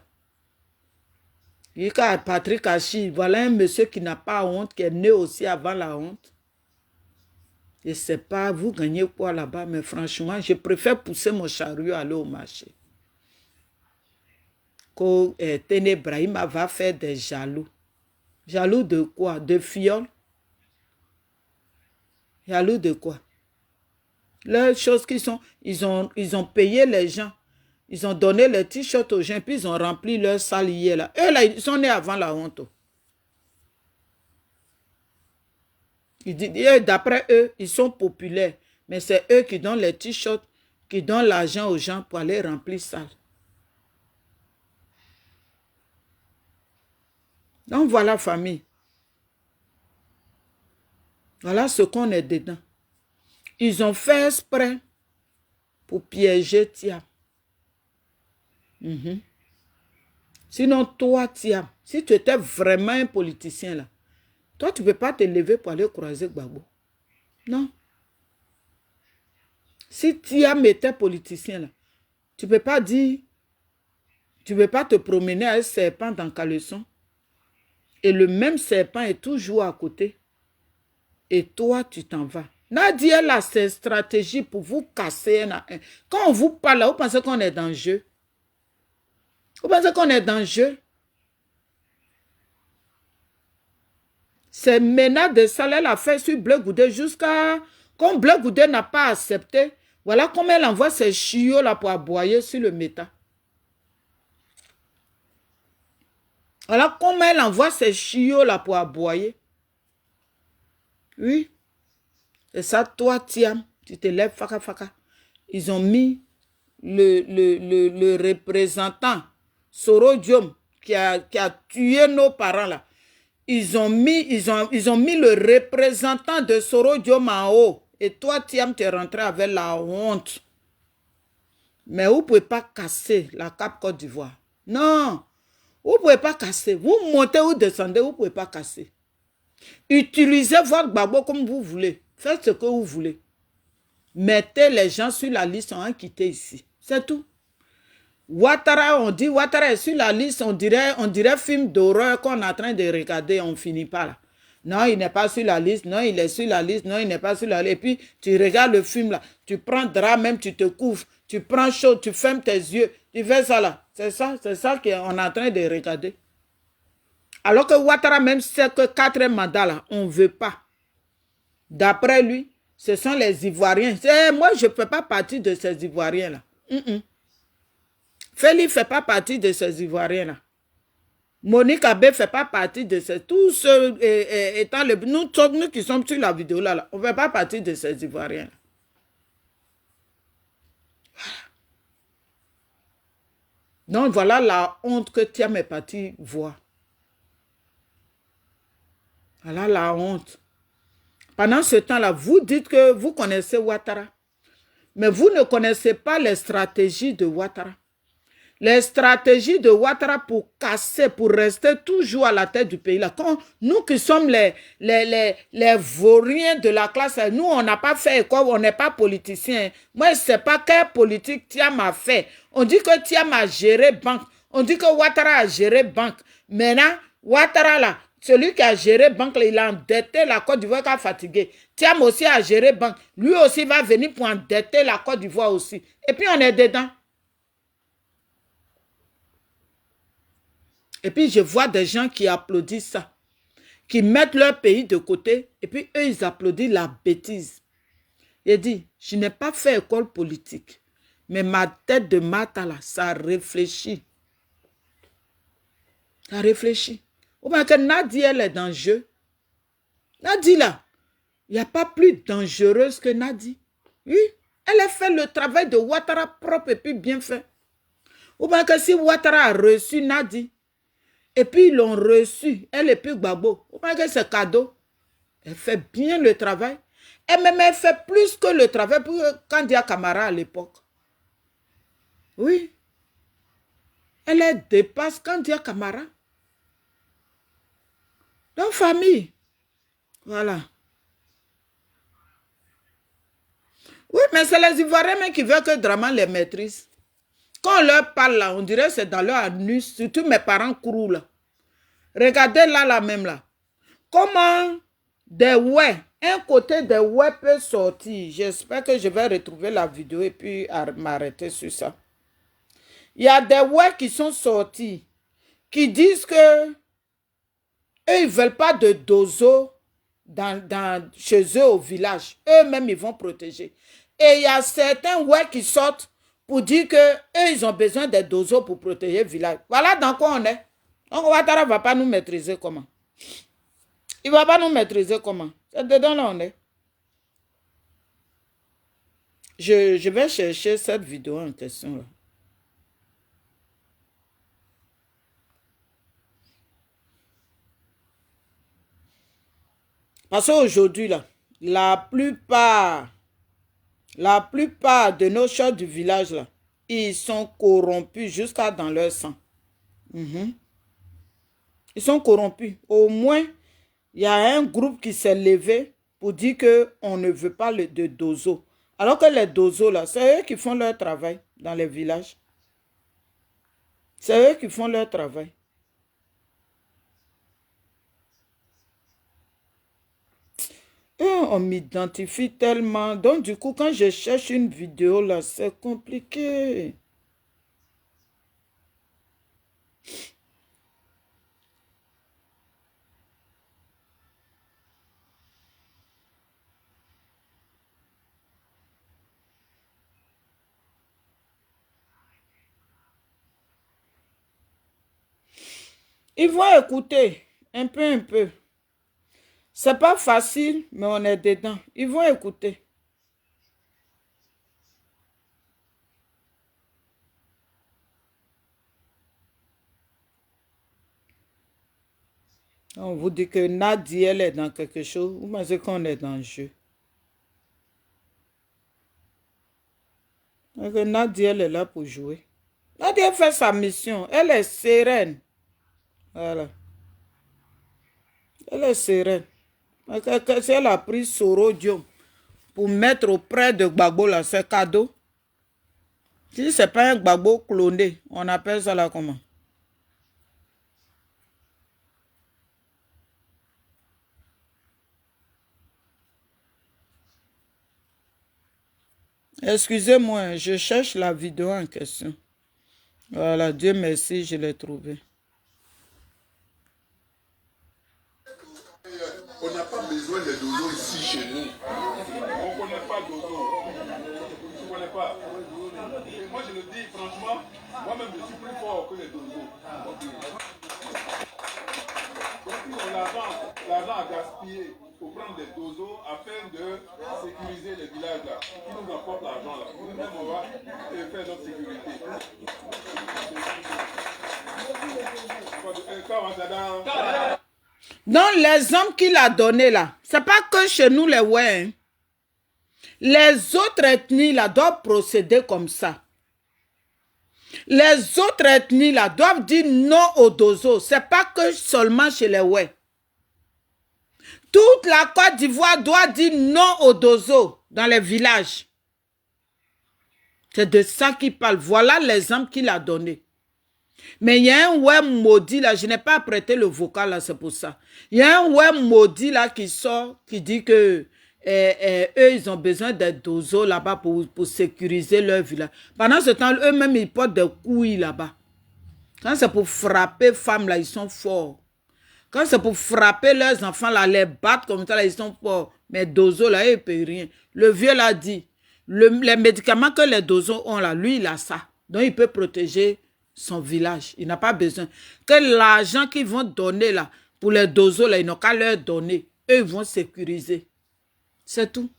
Il y a Patrick Hachi, voilà un monsieur qui n'a pas honte, qui est né aussi avant la honte. Je ne sais pas, vous gagnez quoi là-bas, mais franchement, je préfère pousser mon chariot aller au marché. Quand Ténébrahima va faire des jaloux. Jaloux de quoi? De fiole? Jaloux de quoi? Les choses qui sont, ils ont payé les gens. Ils ont donné les t-shirts aux gens, puis ils ont rempli leur salier là. Eux là, ils sont nés avant la honte. D'après eux, ils sont populaires. Mais c'est eux qui donnent les t-shirts, qui donnent l'argent aux gens pour aller remplir ça. Donc voilà, famille. Voilà ce qu'on est dedans. Ils ont fait exprès pour piéger Thiam. Sinon, toi, Thiam, si tu étais vraiment un politicien là, toi, tu ne peux pas te lever pour aller croiser Gbagbo. Non. Si Thiam était politicien là, tu ne peux pas dire, tu ne peux pas te promener avec un serpent dans caleçon. Et le même serpent est toujours à côté. Et toi, tu t'en vas. Nadia, là, c'est stratégie pour vous casser un à un. Quand on vous parle, là, vous pensez qu'on est dans le jeu? Vous pensez qu'on est dans le jeu? C'est menace de salaire la fait sur Bleu Goudé jusqu'à... Quand Bleu Goudé n'a pas accepté, voilà comment elle envoie ses chiots là pour aboyer sur le méta. Voilà comment elle envoie ses chiots là pour aboyer. Oui. C'est ça, toi, Thiam, tu te lèves, faka, faka. Ils ont mis le représentant, Soro Diom, qui a tué nos parents là. Ils ont mis le représentant de Soro Diom en haut. Et toi, Thiam, tu es rentré avec la honte. Mais vous ne pouvez pas casser la Cap Côte d'Ivoire. Non. Vous ne pouvez pas casser. Vous montez ou descendez, vous ne pouvez pas casser. Utilisez votre Gbagbo comme vous voulez. Faites ce que vous voulez. Mettez les gens sur la liste, on a quitté ici. C'est tout. Ouattara, on dit Ouattara est sur la liste, on dirait film d'horreur qu'on est en train de regarder, on finit pas là. Non, il n'est pas sur la liste, non, il est sur la liste, non, il n'est pas sur la liste. Et puis, tu regardes le film là, tu prends drap même, tu te couvres, tu prends chaud, tu fermes tes yeux, tu fais ça là. C'est ça qu'on est en train de regarder. Alors que Ouattara même sait que 4 mandats là, on ne veut pas. D'après lui, ce sont les Ivoiriens. Moi, je ne fais pas partie de ces Ivoiriens là. Feli ne fait pas partie de ces Ivoiriens-là. Monique Abbé ne fait pas partie de ces... Tous ceux étant le... Nous qui sommes sur la vidéo là, on ne fait pas partie de ces Ivoiriens-là. Donc voilà la honte que Thiam est parti voir. Voilà la honte. Pendant ce temps-là, vous dites que vous connaissez Ouattara. Mais vous ne connaissez pas les stratégies de Ouattara. Les stratégies de Ouattara pour casser, pour rester toujours à la tête du pays. Là. Quand nous qui sommes les vauriens de la classe, nous, on n'a pas fait école, on n'est pas politiciens. Moi, je ne sais pas quelle politique Thiam a fait. On dit que Thiam a géré banque. On dit que Ouattara a géré banque. Maintenant, Ouattara, là, celui qui a géré banque, là, il a endetté la Côte d'Ivoire qui a fatigué. Thiam aussi a géré banque. Lui aussi va venir pour endetter la Côte d'Ivoire aussi. Et puis, on est dedans. Et puis, je vois des gens qui applaudissent ça, qui mettent leur pays de côté, et puis eux, ils applaudissent la bêtise. Il dit, je n'ai pas fait école politique, mais ma tête de Mata, là, ça réfléchit. Ça réfléchit. Ou bien que Nadi, elle est dans le jeu. Nadi, là, il n'y a pas plus dangereuse que Nadi. Oui, elle a fait le travail de Ouattara propre et puis bien fait. Ou bien que si Ouattara a reçu Nadi, et puis ils l'ont reçu, elle et puis Gbagbo. Vous voyez que c'est cadeau. Elle fait bien le travail. Et même elle fait plus que le travail pour Kandia Camara à l'époque. Oui. Elle dépasse Kandia Camara. Donc famille. Voilà. Oui, mais c'est les Ivoiriens même qui veulent que Draman les maîtrise. Quand on leur parle là, on dirait que c'est dans leur anus, surtout mes parents courent là. Regardez là même là. Comment des ouais, un côté des ouais peut sortir. J'espère que je vais retrouver la vidéo et puis m'arrêter sur ça. Il y a des ouais qui sont sortis, qui disent que eux, ils ne veulent pas de dozo chez eux au village. Eux-mêmes, ils vont protéger. Et il y a certains ouais qui sortent pour dire que eux, ils ont besoin des dozos pour protéger le village. Voilà dans quoi on est. Donc, Ouattara ne va pas nous maîtriser comment? Il ne va pas nous maîtriser comment? C'est dedans là on est. Je vais chercher cette vidéo en question là. Parce qu'aujourd'hui là, la plupart de nos chefs du village là, ils sont corrompus jusqu'à dans leur sang. Ils sont corrompus. Au moins, il y a un groupe qui s'est levé pour dire qu'on ne veut pas de dozo. Alors que les dozos, là, c'est eux qui font leur travail dans les villages. C'est eux qui font leur travail. On m'identifie tellement. Donc, du coup, quand je cherche une vidéo, là, c'est compliqué. Ils vont écouter un peu. C'est pas facile, mais on est dedans. Ils vont écouter. On vous dit que Nadia, elle est dans quelque chose. Vous pensez qu'on est dans le jeu. Que Nadia, elle est là pour jouer. Nadia fait sa mission. Elle est sereine. Voilà. Elle est sereine. Si elle a pris Soro Diom pour mettre auprès de Gbagbo, là, c'est cadeau. Si ce n'est pas un Gbagbo cloné, on appelle ça là comment? Excusez-moi, je cherche la vidéo en question. Voilà, Dieu merci, je l'ai trouvée. On n'a pas besoin de dodo ici chez nous, on ne connaît pas Dozo. Je ne connais pas. Et moi je le dis franchement, moi-même je suis plus fort que les Dozo. L'argent à gaspiller pour prendre des Dozo afin de sécuriser les villages là. Qui nous apporte l'argent là. Nous-mêmes on va faire notre sécurité. Donc l'exemple qu'il a donné là, c'est pas que chez nous les ouais. Hein. Les autres ethnies là doivent procéder comme ça. Les autres ethnies là doivent dire non au Dozo. C'est pas que seulement chez les ouais. Toute la Côte d'Ivoire doit dire non au Dozo dans les villages. C'est de ça qu'il parle. Voilà l'exemple qu'il a donné. Mais il y a un ouais maudit là, je n'ai pas prêté le vocal là, c'est pour ça. Il y a un ouais maudit là qui sort, qui dit que eux, ils ont besoin des Dozo là-bas pour sécuriser leur village. Pendant ce temps, eux-mêmes, ils portent des couilles là-bas. Quand c'est pour frapper femmes là, ils sont forts. Quand c'est pour frapper leurs enfants là, les battre comme ça là, ils sont forts. Mais Dozo là, ils ne peuvent rien. Le vieux l'a dit, les médicaments que les Dozo ont là, lui, il a ça. Donc, il peut protéger son village. Il n'a pas besoin. Que l'argent qu'ils vont donner là, pour les Dozo là, ils n'ont qu'à leur donner. Eux, ils vont sécuriser. C'est tout.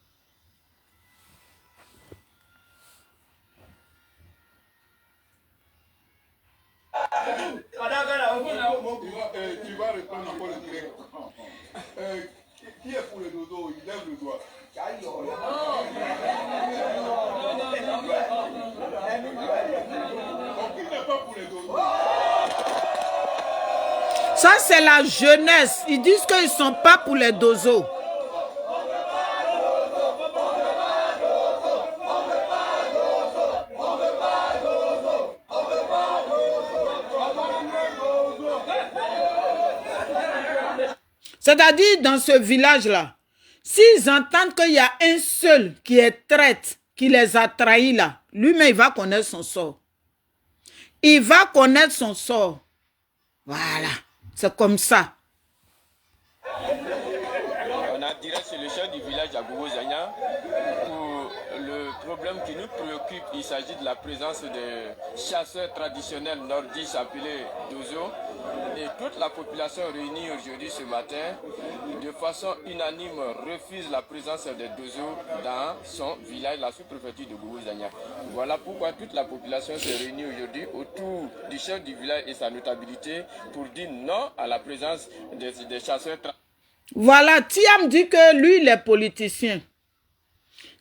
Tu vas répondre encore le direct. Qui est pour le Dozo? Il lève le doigt. Donc il n'est pas pour les Dozo. Ça, c'est la jeunesse. Ils disent qu'ils ne sont pas pour les Dozo. C'est-à-dire, dans ce village-là, s'ils entendent qu'il y a un seul qui est traître, qui les a trahis là, lui-même, il va connaître son sort. Il va connaître son sort. Voilà. C'est comme ça. On a direct sur le chef du village à Gogo-Zania pour le problème qui nous préoccupe. Il s'agit de la présence des chasseurs traditionnels nordistes appelés Dozo. Et toute la population réunie aujourd'hui ce matin, de façon unanime, refuse la présence des Dozo dans son village, la sous-préfecture de Gogo-Zania. Voilà pourquoi toute la population s'est réunie aujourd'hui autour du chef du village et sa notabilité pour dire non à la présence des chasseurs traditionnels. Voilà, Thiam dit que lui, il est politicien.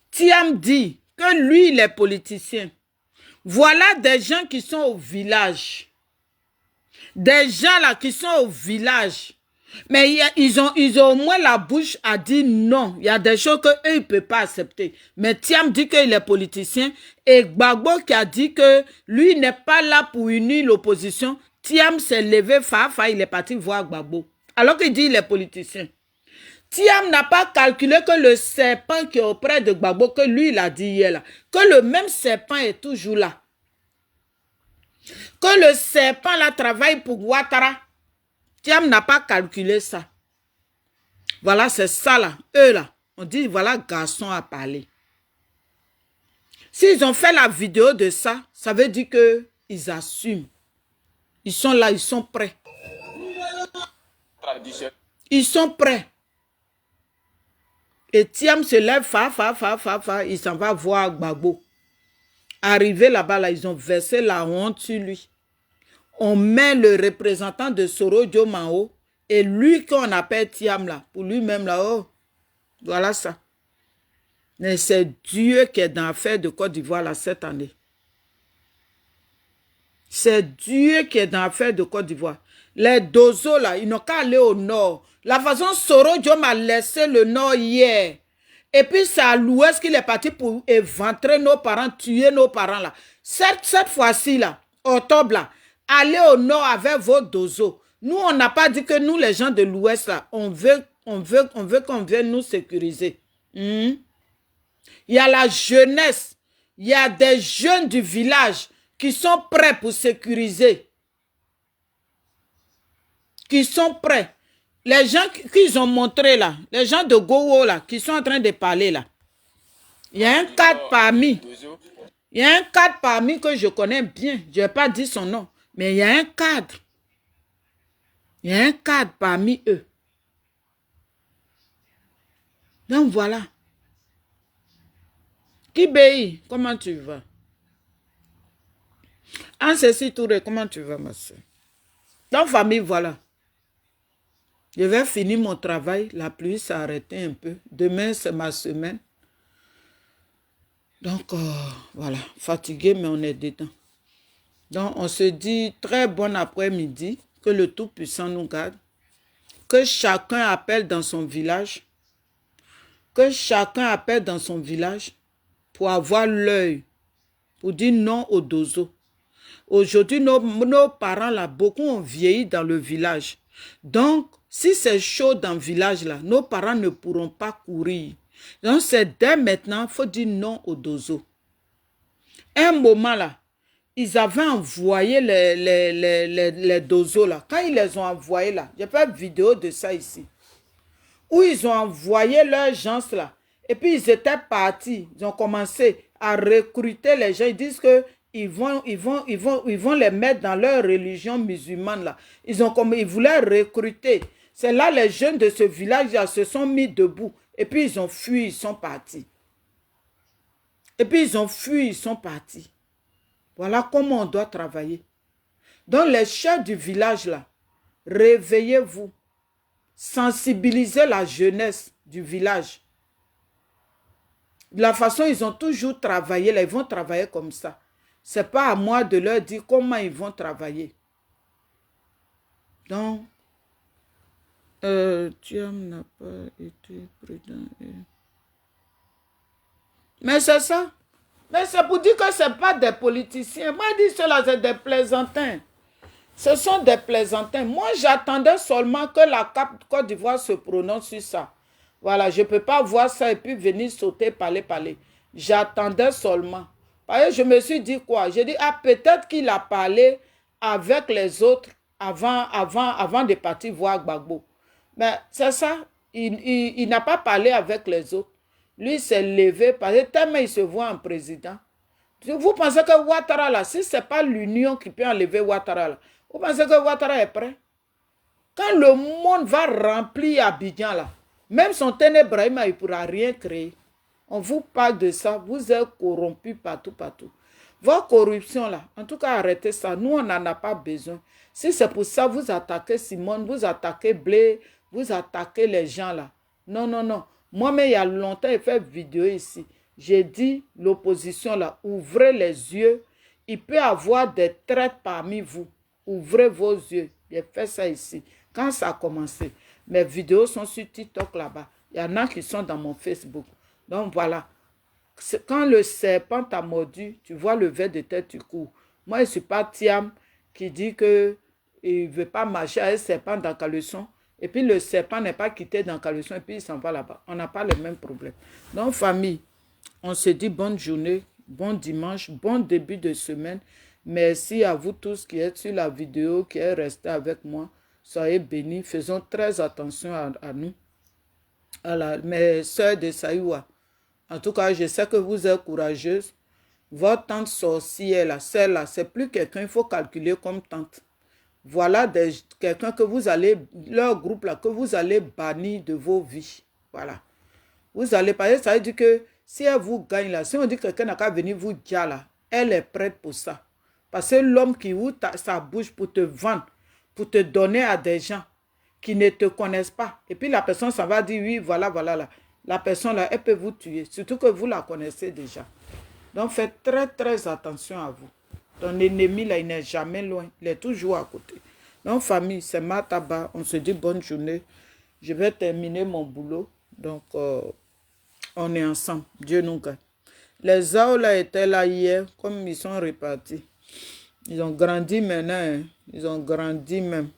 Thiam dit que lui, il est politicien. Voilà des gens qui sont au village. Des gens là qui sont au village. Mais ils ont au moins la bouche à dire non. Il y a des choses qu'eux, ils ne peuvent pas accepter. Mais Thiam dit qu'il est politicien. Et Gbagbo qui a dit que lui n'est pas là pour unir l'opposition. Thiam s'est levé, il est parti voir Gbagbo. Alors qu'il dit qu'il est politicien. Thiam n'a pas calculé que le serpent qui est auprès de Gbagbo, que lui, il a dit hier là, que le même serpent est toujours là. Que le serpent là travaille pour Ouattara. Thiam n'a pas calculé ça. Voilà, c'est ça là. Eux là, on dit voilà, garçon à parler. S'ils ont fait la vidéo de ça, ça veut dire qu'ils assument. Ils sont là, ils sont prêts. Ils sont prêts. Et Thiam se lève, il s'en va voir Gbagbo. Arrivé là-bas, là, ils ont versé la honte sur lui. On met le représentant de Soro Dioma en haut. Et lui qu'on appelle Thiam là, pour lui-même là, oh, voilà ça. Mais c'est Dieu qui est dans l'affaire de Côte d'Ivoire là cette année. C'est Dieu qui est dans l'affaire de Côte d'Ivoire. Les Dozo là, ils n'ont qu'à aller au nord. La façon Soro Dioma a laissé le nord hier. Et puis c'est à l'ouest qu'il est parti pour éventrer nos parents, tuer nos parents là. Cette fois-ci là, octobre là, allez au nord avec vos Dozo. Nous, on n'a pas dit que nous, les gens de l'ouest là, on veut qu'on vienne nous sécuriser. Il y a la jeunesse, il y a des jeunes du village qui sont prêts pour sécuriser. Qui sont prêts. les gens qu'ils ont montré là, les gens de Gowo là, qui sont en train de parler là, il y a un cadre parmi. Il y a un cadre parmi que je connais bien. Je ne vais pas dire son nom, mais il y a un cadre. Il y a un cadre parmi eux. Donc voilà. Kibéi, comment tu vas? Ceci Touré, comment tu vas, ma soeur? Donc famille, voilà. Je vais finir mon travail. La pluie s'est arrêtée un peu. Demain, c'est ma semaine. Donc, voilà. Fatigué, mais on est dedans. Donc, on se dit très bon après-midi. Que le Tout-Puissant nous garde. Que chacun appelle dans son village. Que chacun appelle dans son village pour avoir l'œil. Pour dire non au dozo. Aujourd'hui, nos parents, là, beaucoup ont vieilli dans le village. Donc, si c'est chaud dans le village, là, nos parents ne pourront pas courir. Donc, c'est dès maintenant, il faut dire non au dozo. Un moment, là, ils avaient envoyé les dozos, là. Quand ils les ont envoyés, là, j'ai fait une vidéo de ça ici. Où ils ont envoyé leurs gens, là. Et puis, ils étaient partis. Ils ont commencé à recruter les gens. Ils disent que ils vont les mettre dans leur religion musulmane, là. Ils voulaient recruter. C'est là les jeunes de ce village là, se sont mis debout. Et puis ils ont fui, ils sont partis. Et puis ils ont fui, ils sont partis. Voilà comment on doit travailler. Donc les chefs du village là, réveillez-vous. Sensibilisez la jeunesse du village. De la façon ils ont toujours travaillé, là, ils vont travailler comme ça. Ce n'est pas à moi de leur dire comment ils vont travailler. Donc, Thiam n'a pas été prudent. Mais c'est ça. Mais c'est pour dire que ce n'est pas des politiciens. Moi, je dis cela, c'est des plaisantins. Ce sont des plaisantins. Moi, j'attendais seulement que la Côte d'Ivoire se prononce sur ça. Voilà, je ne peux pas voir ça et puis venir sauter, parler. J'attendais seulement. Parce que je me suis dit quoi? J'ai dit, peut-être qu'il a parlé avec les autres avant de partir voir Gbagbo. Mais c'est ça, il n'a pas parlé avec les autres. Lui, il s'est levé parce que tellement il se voit en président. Vous pensez que Ouattara, là, si ce n'est pas l'union qui peut enlever Ouattara, là, vous pensez que Ouattara est prêt? Quand le monde va remplir Abidjan, là, même son Ténébrahima, il ne pourra rien créer. On vous parle de ça, vous êtes corrompus partout. Vos corruptions là, en tout cas arrêtez ça, nous on n'en a pas besoin. Si c'est pour ça, vous attaquez Simone, vous attaquez Blé, vous attaquez les gens là. Non. Moi-même, il y a longtemps, j'ai fait une vidéo ici. J'ai dit, l'opposition là, ouvrez les yeux. Il peut y avoir des traites parmi vous. Ouvrez vos yeux. J'ai fait ça ici. Quand ça a commencé, mes vidéos sont sur TikTok là-bas. Il y en a qui sont dans mon Facebook. Donc voilà, quand le serpent t'a mordu, tu vois le ver de tête, tu cours. Moi, je ne suis pas Thiam qui dit qu'il ne veut pas marcher avec un serpent dans Caleçon. Et puis le serpent n'est pas quitté dans Caleçon et puis il s'en va là-bas. On n'a pas le même problème. Donc famille, on se dit bonne journée, bon dimanche, bon début de semaine. Merci à vous tous qui êtes sur la vidéo, qui êtes restés avec moi. Soyez bénis, faisons très attention à nous. À mes soeurs de Saïwa. En tout cas, je sais que vous êtes courageuse. Votre tante sorcière, là, celle-là, c'est plus quelqu'un, il faut calculer comme tante. Voilà quelqu'un que vous allez, leur groupe là, que vous allez bannir de vos vies. Voilà. Vous allez parler, ça veut dire que si elle vous gagne là, si on dit que quelqu'un n'a qu'à venir vous dire là, elle est prête pour ça. Parce que l'homme qui ouvre sa bouche pour te vendre, pour te donner à des gens qui ne te connaissent pas. Et puis la personne, ça va dire, oui, voilà, là. La personne, là, elle peut vous tuer. Surtout que vous la connaissez déjà. Donc, faites très, très attention à vous. Ton ennemi, là, il n'est jamais loin. Il est toujours à côté. Donc, famille, c'est Mataba. On se dit bonne journée. Je vais terminer mon boulot. Donc, on est ensemble. Dieu nous garde. Les Ao, là, étaient là hier, comme ils sont répartis. Ils ont grandi maintenant. Hein. Ils ont grandi même.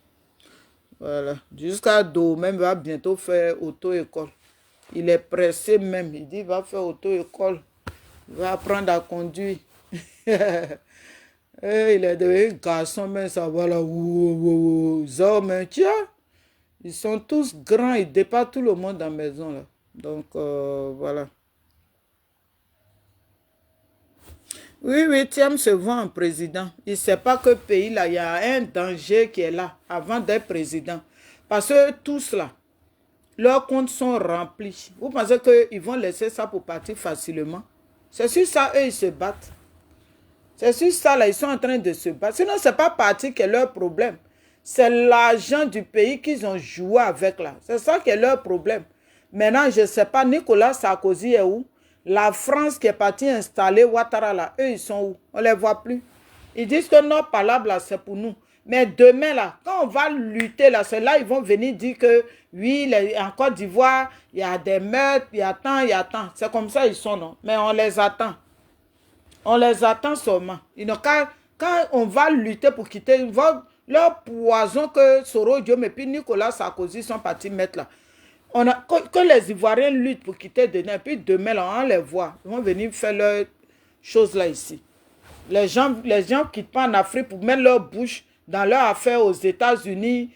Voilà. Jusqu'à Do, même, va bientôt faire auto-école. Il est pressé même. Il dit qu'il va faire auto-école. Il va apprendre à conduire. Il est devenu garçon, mais ça va là. Zo, mais tiens. Ils sont tous grands, ils dépassent tout le monde dans la maison, là. Donc, voilà. Oui, oui, Thiam se voit en président. Il ne sait pas que pays, là, il y a un danger qui est là avant d'être président. Parce que tous, là, leurs comptes sont remplis. Vous pensez qu'ils vont laisser ça pour partir facilement? C'est sur ça, eux, ils se battent. C'est sur ça, là, ils sont en train de se battre. Sinon, ce n'est pas parti qui est leur problème. C'est l'argent du pays qu'ils ont joué avec, là. C'est ça qui est leur problème. Maintenant, je ne sais pas, Nicolas Sarkozy est où? La France qui est partie installer Ouattara, là, eux, ils sont où? On ne les voit plus. Ils disent que nos palabres, là, c'est pour nous. Mais demain, là, quand on va lutter, là, c'est là ils vont venir dire que, oui, en Côte d'Ivoire, il y a des meurtres, il y a tant, il y a tant. C'est comme ça ils sont, non? Mais on les attend. On les attend seulement. Quand on va lutter pour quitter, leur poison que Soro Diom et puis Nicolas Sarkozy sont partis mettre là. Que les Ivoiriens luttent pour quitter demain, et puis demain, là, on les voit. Ils vont venir faire leurs choses là ici. Les gens ne quittent pas en Afrique pour mettre leur bouche dans leurs affaires aux États-Unis,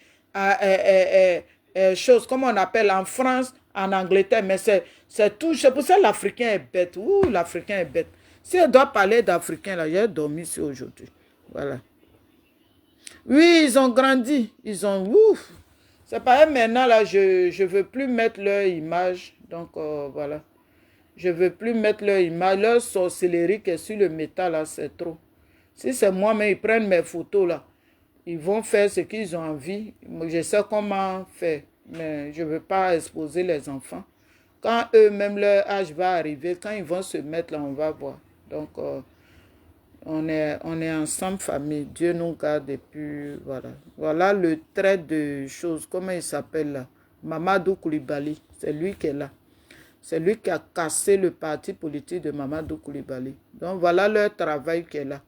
choses comme on appelle en France, en Angleterre. Mais c'est tout. C'est pour ça que l'Africain est bête. Ouh, l'Africain est bête. Si on doit parler d'Africain, là, j'ai dormi ici aujourd'hui. Voilà. Oui, ils ont grandi. Ils ont... Ouf. C'est pareil maintenant, là, je ne veux plus mettre leur image. Donc, voilà. Je ne veux plus mettre leur image. Leur sorcellerie qui est sur le métal, là, c'est trop. Si c'est moi, mais ils prennent mes photos, là. Ils vont faire ce qu'ils ont envie. Je sais comment faire. Mais je ne veux pas exposer les enfants. Quand eux-mêmes, leur âge va arriver, quand ils vont se mettre là, on va voir. Donc, on est ensemble, famille. Dieu nous garde et puis voilà. Voilà le trait de choses. Comment il s'appelle là? Mamadou Koulibaly. C'est lui qui est là. C'est lui qui a cassé le parti politique de Mamadou Koulibaly. Donc, voilà leur travail qui est là.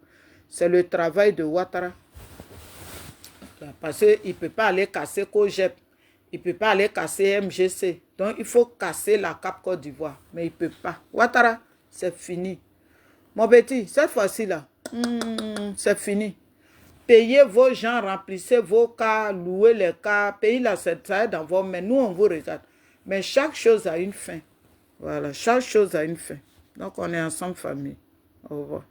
C'est le travail de Ouattara. Parce qu'il ne peut pas aller casser COGEP. Il ne peut pas aller casser MGC. Donc, il faut casser la Cap Côte d'Ivoire. Mais il ne peut pas. Ouattara, c'est fini. Mon petit, cette fois-ci là, c'est fini. Payez vos gens, remplissez vos cas, louez les cas, payez la ça dans vos mains. Nous, on vous regarde. Mais chaque chose a une fin. Voilà, chaque chose a une fin. Donc, on est ensemble, famille. Au revoir.